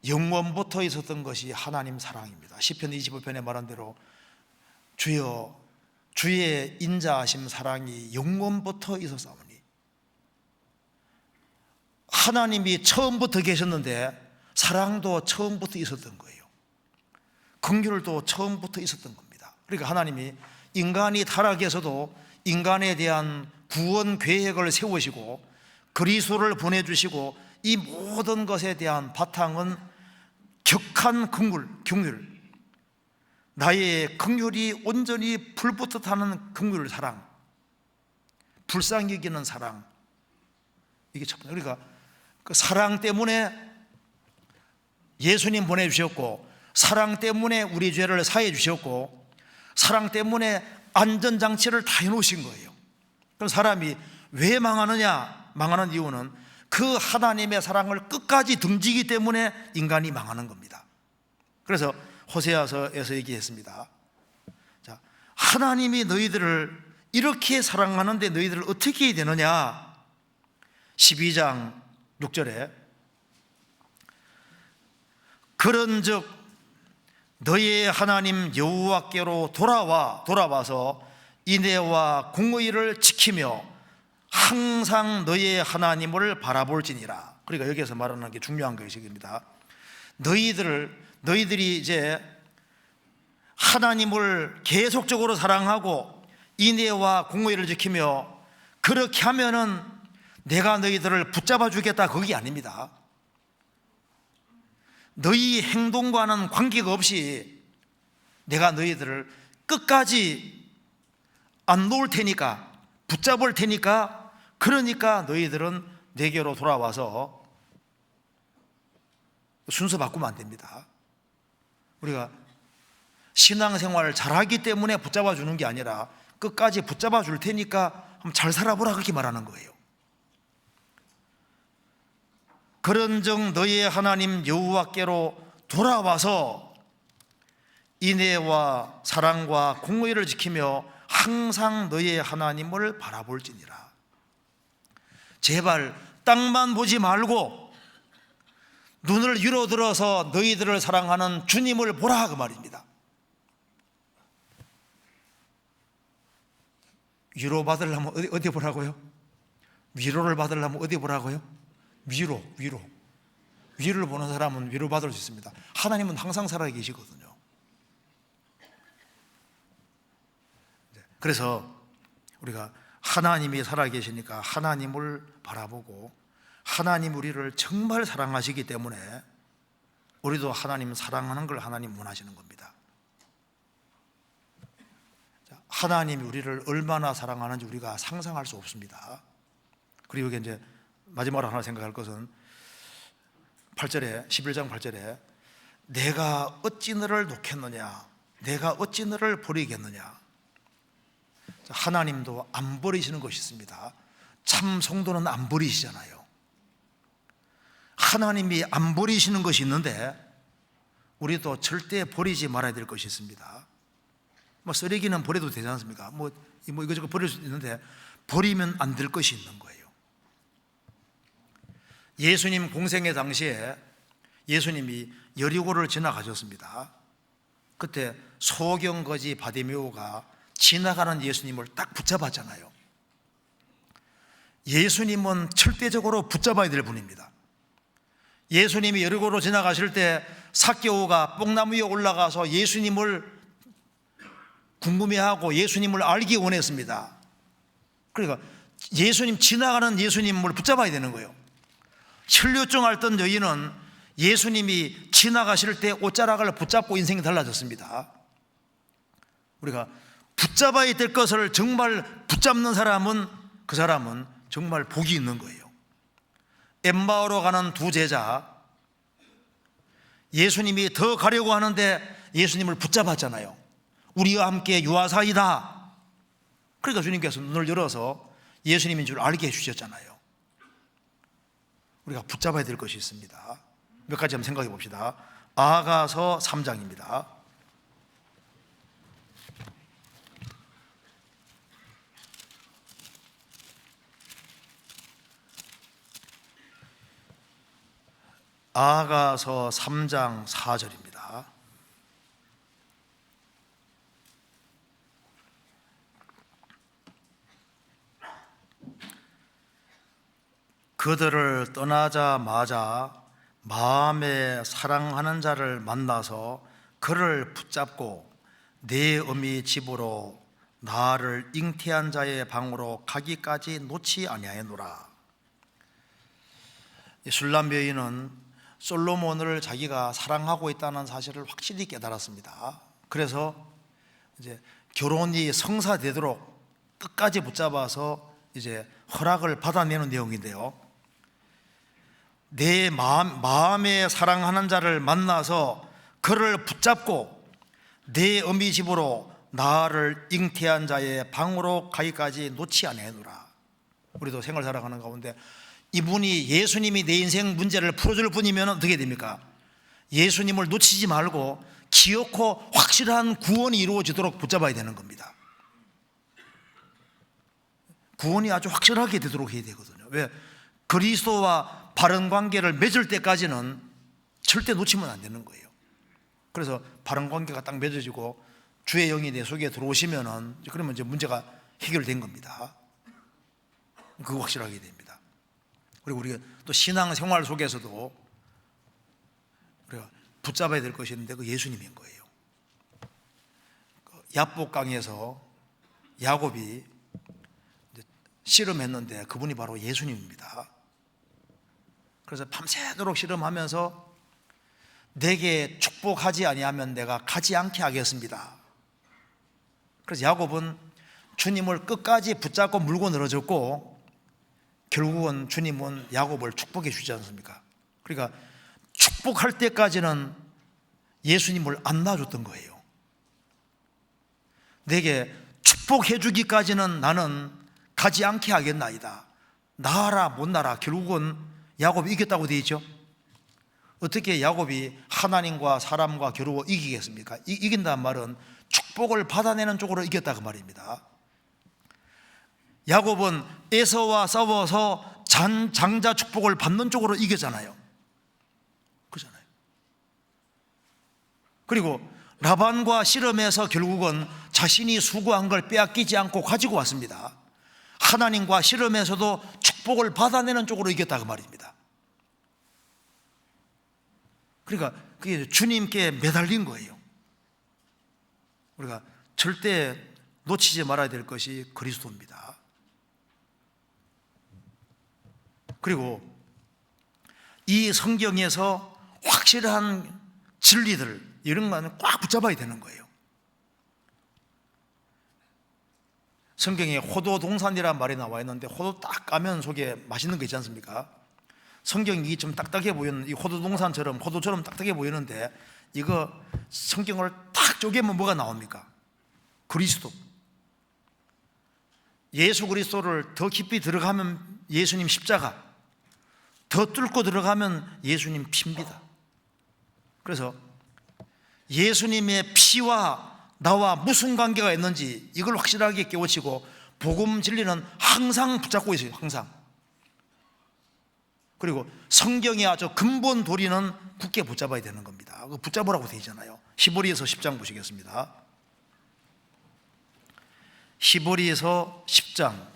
영원부터 있었던 것이 하나님 사랑입니다. 시편 25편에 말한 대로 주여 주의 인자하심 사랑이 영원부터 있었사오니. 하나님이 처음부터 계셨는데 사랑도 처음부터 있었던 거예요. 긍휼도 처음부터 있었던 겁니다. 그러니까 하나님이 인간이 타락해서도 인간에 대한 구원 계획을 세우시고 그리스도를 보내주시고, 이 모든 것에 대한 바탕은 격한 긍휼, 나의 긍휼이 온전히 불붙듯 하는 긍휼 사랑, 불쌍히 여기는 사랑, 이게 첫 번째. 그러니까 그 사랑 때문에 예수님 보내주셨고, 사랑 때문에 우리 죄를 사해 주셨고, 사랑 때문에 안전장치를 다 해놓으신 거예요. 그럼 사람이 왜 망하느냐? 망하는 이유는 그 하나님의 사랑을 끝까지 등지기 때문에 인간이 망하는 겁니다. 그래서 호세아서에서 얘기했습니다. 자, 하나님이 너희들을 이렇게 사랑하는데 너희들을 어떻게 해야 되느냐? 12장 6절에 그런즉 너희의 하나님 여호와께로 돌아와서 인애와 공의를 지키며 항상 너희의 하나님을 바라볼지니라. 그러니까 여기에서 말하는 게 중요한 것입니다. 너희들이 이제 하나님을 계속적으로 사랑하고 인애와 공의를 지키며 그렇게 하면은 내가 너희들을 붙잡아 주겠다, 그게 아닙니다. 너희 행동과는 관계가 없이 내가 너희들을 끝까지 안 놓을 테니까, 붙잡을 테니까, 그러니까 너희들은 내게로 돌아와서 순서 바꾸면 안 됩니다. 우리가 신앙생활을 잘하기 때문에 붙잡아 주는 게 아니라 끝까지 붙잡아 줄 테니까 한번 잘 살아보라, 그렇게 말하는 거예요. 그런즉 너희의 하나님 여호와께로 돌아와서 인애와 사랑과 공의를 지키며 항상 너희의 하나님을 바라볼지니라. 제발 땅만 보지 말고 눈을 위로 들어서 너희들을 사랑하는 주님을 보라, 그 말입니다. 위로 받으려면 어디 보라고요? 위로를 받으려면 어디 보라고요? 위로. 위를 보는 사람은 위로받을 수 있습니다. 하나님은 항상 살아계시거든요. 그래서 우리가 하나님이 살아계시니까 하나님을 바라보고 하나님 우리를 정말 사랑하시기 때문에 우리도 하나님 사랑하는 걸 하나님 원하시는 겁니다. 하나님이 우리를 얼마나 사랑하는지 우리가 상상할 수 없습니다. 그리고 이제 마지막으로 하나 생각할 것은 8절에 11장 8절에 내가 어찌 너를 놓겠느냐, 내가 어찌 너를 버리겠느냐. 하나님도 안 버리시는 것이 있습니다. 참 성도는 안 버리시잖아요. 하나님이 안 버리시는 것이 있는데 우리도 절대 버리지 말아야 될 것이 있습니다. 뭐 쓰레기는 버려도 되지 않습니까? 뭐 이것저것 버릴 수 있는데 버리면 안 될 것이 있는 거예요. 예수님 공생의 당시에 예수님이 여리고를 지나가셨습니다. 그때 소경거지 바디메오가 지나가는 예수님을 딱 붙잡았잖아요. 예수님은 절대적으로 붙잡아야 될 분입니다. 예수님이 여리고로 지나가실 때 삭개오가 뽕나무 위에 올라가서 예수님을 궁금해하고 예수님을 알기 원했습니다. 그러니까 예수님 지나가는 예수님을 붙잡아야 되는 거예요. 혈류증 앓던 여인은 예수님이 지나가실 때 옷자락을 붙잡고 인생이 달라졌습니다. 우리가 붙잡아야 될 것을 정말 붙잡는 사람은 그 사람은 정말 복이 있는 거예요. 엠마오로 가는 두 제자, 예수님이 더 가려고 하는데 예수님을 붙잡았잖아요. 우리와 함께 유아사이다. 그러니까 주님께서 눈을 열어서 예수님인 줄 알게 해주셨잖아요. 우리가 붙잡아야 될 것이 있습니다. 몇 가지 한번 생각해 봅시다. 아가서 3장입니다. 아가서 3장 4절입니다. 그들을 떠나자마자 마음에 사랑하는 자를 만나서 그를 붙잡고 내 어미 집으로 나를 잉태한 자의 방으로 가기까지 놓지 아니하였노라. 술람 여인은 솔로몬을 자기가 사랑하고 있다는 사실을 확실히 깨달았습니다. 그래서 이제 결혼이 성사되도록 끝까지 붙잡아서 이제 허락을 받아내는 내용인데요. 내 마음에 사랑하는 자를 만나서 그를 붙잡고 내 어미 집으로 나를 잉태한 자의 방으로 가기까지 놓지 아니하노라. 우리도 생활 살아가는 가운데 이분이 예수님이 내 인생 문제를 풀어줄 분이면 어떻게 됩니까? 예수님을 놓치지 말고 기어코 확실한 구원이 이루어지도록 붙잡아야 되는 겁니다. 구원이 아주 확실하게 되도록 해야 되거든요. 왜? 그리스도와 바른 관계를 맺을 때까지는 절대 놓치면 안 되는 거예요. 그래서 바른 관계가 딱 맺어지고 주의 영이 내 속에 들어오시면은 그러면 이제 문제가 해결된 겁니다. 그거 확실하게 됩니다. 그리고 우리가 또 신앙 생활 속에서도 우리가 붙잡아야 될 것이 있는데 그 예수님인 거예요. 야복강에서 야곱이 씨름했는데 그분이 바로 예수님입니다. 그래서 밤새도록 씨름하면서 내게 축복하지 아니하면 내가 가지 않게 하겠습니다. 그래서 야곱은 주님을 끝까지 붙잡고 물고 늘어졌고 결국은 주님은 야곱을 축복해 주지 않습니까? 그러니까 축복할 때까지는 예수님을 안 놔줬던 거예요. 내게 축복해 주기까지는 나는 가지 않게 하겠나이다. 나아라 못 나라 결국은 야곱이 이겼다고 되어 있죠. 어떻게 야곱이 하나님과 사람과 겨루어 이기겠습니까? 이긴다는 말은 축복을 받아내는 쪽으로 이겼다 그 말입니다. 야곱은 에서와 싸워서 장자 축복을 받는 쪽으로 이겼잖아요. 그렇잖아요. 그리고 라반과 씨름해서 결국은 자신이 수고한 걸 빼앗기지 않고 가지고 왔습니다. 하나님과 씨름에서도 축복을 받아내는 쪽으로 이겼다 그 말입니다. 그러니까 그게 주님께 매달린 거예요. 우리가 절대 놓치지 말아야 될 것이 그리스도입니다. 그리고 이 성경에서 확실한 진리들, 이런 거는 꽉 붙잡아야 되는 거예요. 성경에 호도동산이라는 말이 나와 있는데, 호도 딱 까면 속에 맛있는 거 있지 않습니까? 성경이 좀 딱딱해 보이는, 이 호도동산처럼, 호도처럼 딱딱해 보이는데, 이거 성경을 딱 쪼개면 뭐가 나옵니까? 그리스도. 예수 그리스도를 더 깊이 들어가면 예수님 십자가, 더 뚫고 들어가면 예수님 피입니다. 그래서 예수님의 피와 나와 무슨 관계가 있는지 이걸 확실하게 깨우치고 복음 진리는 항상 붙잡고 있어요. 항상. 그리고 성경의 아주 근본 도리는 굳게 붙잡아야 되는 겁니다. 붙잡으라고 되어 있잖아요. 히브리서 10장 보시겠습니다. 히브리서 10장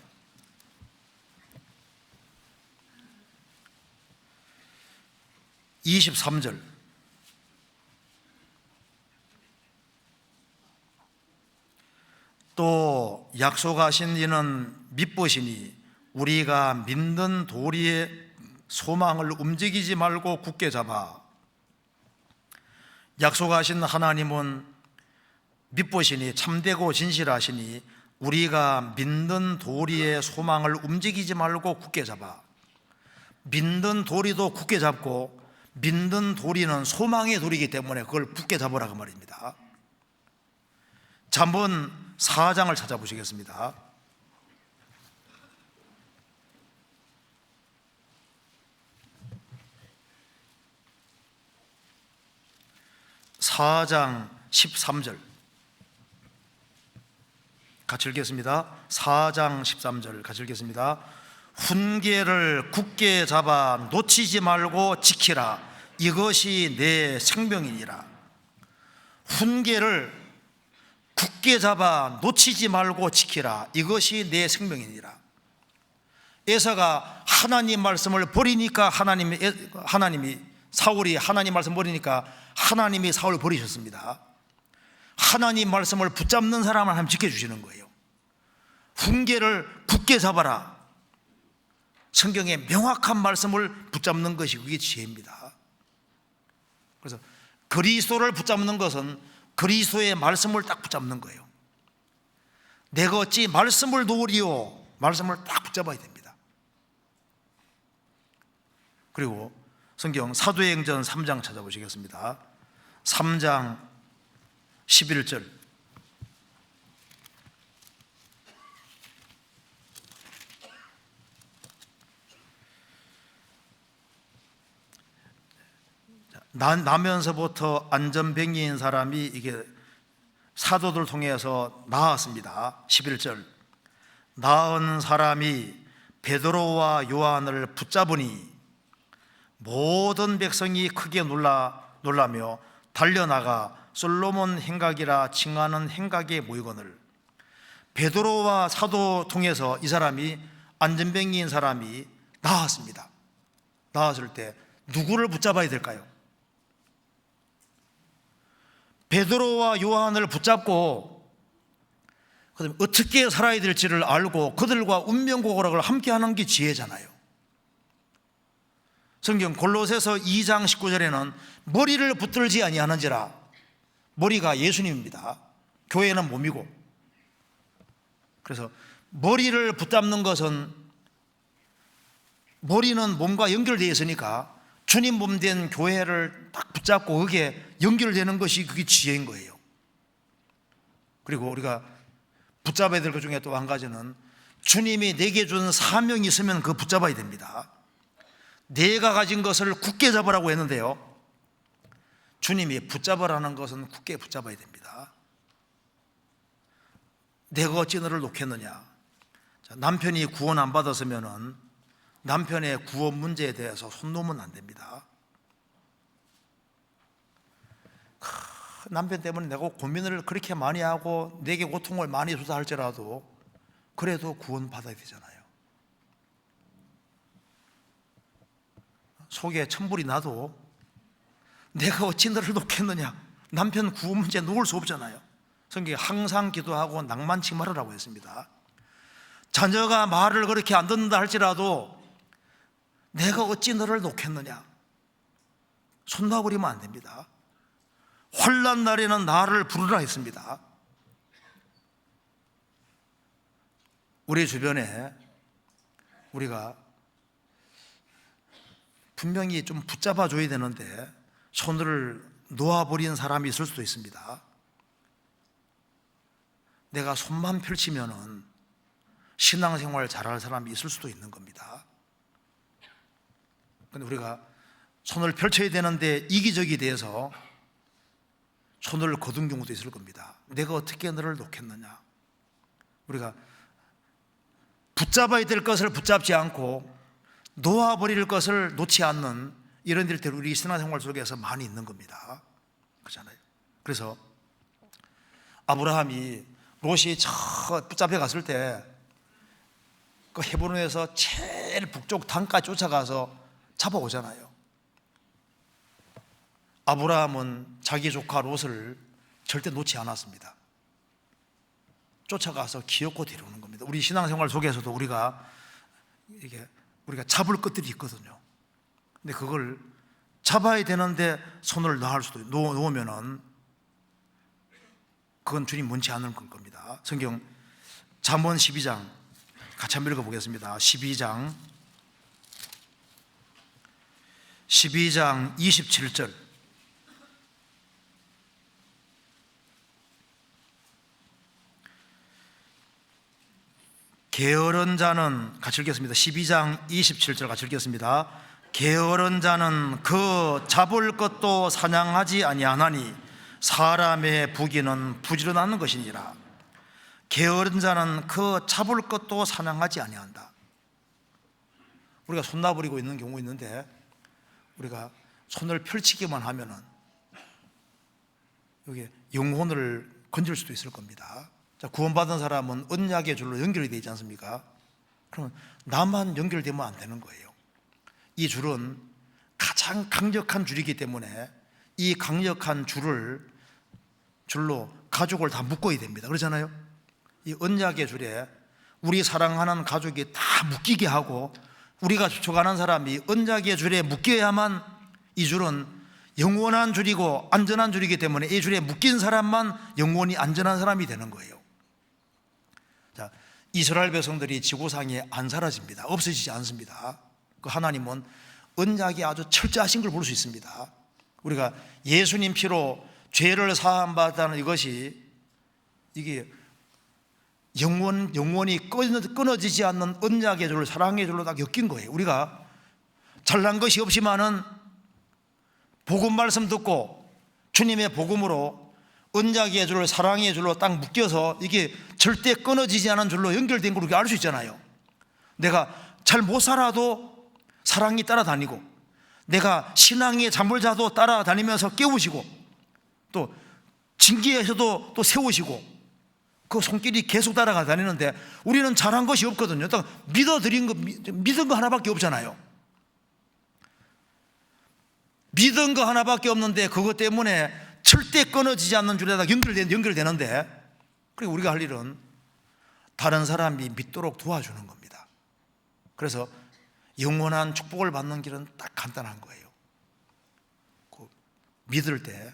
23절. 또 약속하신 이는 믿으시니 우리가 믿는 도리의 소망을 움직이지 말고 굳게 잡아. 약속하신 하나님은 믿으시니 참되고 진실하시니 우리가 믿는 도리의 소망을 움직이지 말고 굳게 잡아. 믿는 도리도 굳게 잡고, 믿는 도리는 소망의 도리이기 때문에 그걸 굳게 잡으라고 말입니다. 잠언 4장을 찾아보시겠습니다. (4장) 13절 같이 읽겠습니다. 4장 13절 같이 읽겠습니다. 훈계를 굳게 잡아 놓치지 말고 지키라. 이것이 내 생명이니라. 훈계를 굳게 잡아 놓치지 말고 지키라. 이것이 내 생명이니라. 에서가 하나님 말씀을 버리니까 하나님이 사울이 하나님 말씀 버리니까 하나님이 사울을 버리셨습니다. 하나님 말씀을 붙잡는 사람을 하나님 지켜주시는 거예요. 훈계를 굳게 잡아라. 성경의 명확한 말씀을 붙잡는 것이 그게 지혜입니다. 그래서 그리스도를 붙잡는 것은 그리스도의 말씀을 딱 붙잡는 거예요. 내가 어찌 말씀을 놓으리요. 말씀을 딱 붙잡아야 됩니다. 그리고 성경 사도행전 3장 찾아보시겠습니다. 3장 11절. 나면서부터 안전뱅이인 사람이 이게 사도들 통해서 나왔습니다. 11절. 나은 사람이 베드로와 요한을 붙잡으니 모든 백성이 크게 놀라며 달려나가 솔로몬 행각이라 칭하는 행각에 모이거늘. 베드로와 사도 통해서 이 사람이 안전뱅이인 사람이 나왔습니다. 나왔을 때 누구를 붙잡아야 될까요? 베드로와 요한을 붙잡고 그다음에 어떻게 살아야 될지를 알고 그들과 운명고고락을 함께하는 게 지혜잖아요. 성경 골로새서 2장 19절에는 머리를 붙들지 아니하는지라. 머리가 예수님입니다. 교회는 몸이고. 그래서 머리를 붙잡는 것은, 머리는 몸과 연결되어 있으니까 주님 몸 된 교회를 딱 붙잡고 그게 연결되는 것이 그게 지혜인 거예요. 그리고 우리가 붙잡아야 될 것 중에 또 한 가지는 주님이 내게 준 사명이 있으면 그거 붙잡아야 됩니다. 내가 가진 것을 굳게 잡으라고 했는데요, 주님이 붙잡으라는 것은 굳게 붙잡아야 됩니다. 내가 어찌 너를 놓겠느냐. 남편이 구원 안 받았으면 남편의 구원 문제에 대해서 손 놓으면 안 됩니다. 남편 때문에 내가 고민을 그렇게 많이 하고 내게 고통을 많이 주다 할지라도 그래도 구원 받아야 되잖아요. 속에 천불이 나도 내가 어찌 너를 놓겠느냐. 남편 구호 문제 놓을 수 없잖아요. 성경에 항상 기도하고 낭만치 말으라고 했습니다. 자녀가 말을 그렇게 안 듣는다 할지라도 내가 어찌 너를 놓겠느냐. 손 놔버리면 안 됩니다. 환난 날에는 나를 부르라 했습니다. 우리 주변에 우리가 분명히 좀 붙잡아 줘야 되는데 손을 놓아버린 사람이 있을 수도 있습니다. 내가 손만 펼치면은 신앙생활 잘할 사람이 있을 수도 있는 겁니다. 근데 우리가 손을 펼쳐야 되는데 이기적이 돼서 손을 거둔 경우도 있을 겁니다. 내가 어떻게 너를 놓겠느냐. 우리가 붙잡아야 될 것을 붙잡지 않고 놓아버릴 것을 놓지 않는 이런 일들이 우리 신앙생활 속에서 많이 있는 겁니다. 그렇잖아요. 그래서 아브라함이 롯이 저 붙잡혀 갔을 때 그 헤브론에서 제일 북쪽 단까지 쫓아가서 잡아오잖아요. 아브라함은 자기 조카 롯을 절대 놓지 않았습니다. 쫓아가서 기어코 데려오는 겁니다. 우리 신앙생활 속에서도 우리가 잡을 것들이 있거든요. 근데 그걸 잡아야 되는데 손을 놓으면은 그건 주님 원치 않는 겁니다. 성경 잠언 12장 같이 한번 읽어보겠습니다. 12장 27절. 게으른 자는, 같이 읽겠습니다. 12장 27절 같이 읽겠습니다. 게으른 자는 그 잡을 것도 사냥하지 아니하나니 사람의 부귀는 부지런하는 것이니라. 게으른 자는 그 잡을 것도 사냥하지 아니한다. 우리가 손 놔버리고 있는 경우 있는데 우리가 손을 펼치기만 하면은 여기 영혼을 건질 수도 있을 겁니다. 자, 구원받은 사람은 언약의 줄로 연결이 되지 않습니까? 그러면 나만 연결되면 안 되는 거예요. 이 줄은 가장 강력한 줄이기 때문에 이 강력한 줄로 가족을 다 묶어야 됩니다. 그렇잖아요? 이 언약의 줄에 우리 사랑하는 가족이 다 묶이게 하고 우리가 쫓아가는 사람이 언약의 줄에 묶여야만 이 줄은 영원한 줄이고 안전한 줄이기 때문에 이 줄에 묶인 사람만 영원히 안전한 사람이 되는 거예요. 자, 이스라엘 백성들이 지구상에 안 사라집니다. 없어지지 않습니다. 그 하나님은 언약이 아주 철저하신 걸 볼 수 있습니다. 우리가 예수님 피로 죄를 사함받았다는 이것이 이게 영원히 끊어지지 않는 언약의 줄, 사랑의 줄로 딱 엮인 거예요. 우리가 잘난 것이 없지만은 복음 말씀 듣고 주님의 복음으로 언약의 줄, 사랑의 줄로 딱 묶여서 이게 절대 끊어지지 않은 줄로 연결된 걸 우리가 알 수 있잖아요. 내가 잘 못 살아도 사랑이 따라다니고 내가 신앙의 잠을 자도 따라다니면서 깨우시고 또 징계에서도 또 세우시고 그 손길이 계속 따라다니는데 우리는 잘한 것이 없거든요. 딱 믿은 거 하나밖에 없잖아요. 믿은 거 하나밖에 없는데 그것 때문에 절대 끊어지지 않는 줄에다 연결되는데 그리고 우리가 할 일은 다른 사람이 믿도록 도와주는 겁니다. 그래서 영원한 축복을 받는 길은 딱 간단한 거예요. 믿을 때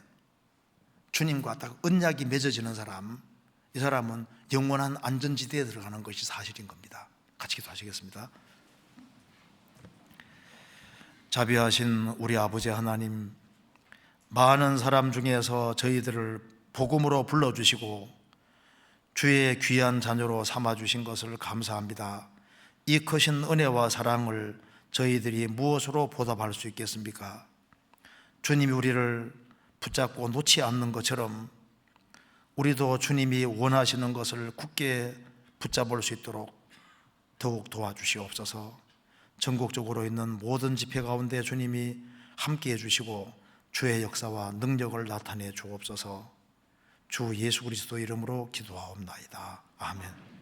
주님과 딱 언약이 맺어지는 사람, 이 사람은 영원한 안전지대에 들어가는 것이 사실인 겁니다. 같이 기도하시겠습니다. 자비하신 우리 아버지 하나님, 많은 사람 중에서 저희들을 복음으로 불러주시고 주의 귀한 자녀로 삼아주신 것을 감사합니다. 이 크신 은혜와 사랑을 저희들이 무엇으로 보답할 수 있겠습니까? 주님이 우리를 붙잡고 놓지 않는 것처럼 우리도 주님이 원하시는 것을 굳게 붙잡을 수 있도록 더욱 도와주시옵소서. 전국적으로 있는 모든 집회 가운데 주님이 함께해 주시고 주의 역사와 능력을 나타내 주옵소서. 주 예수 그리스도 이름으로 기도하옵나이다. 아멘.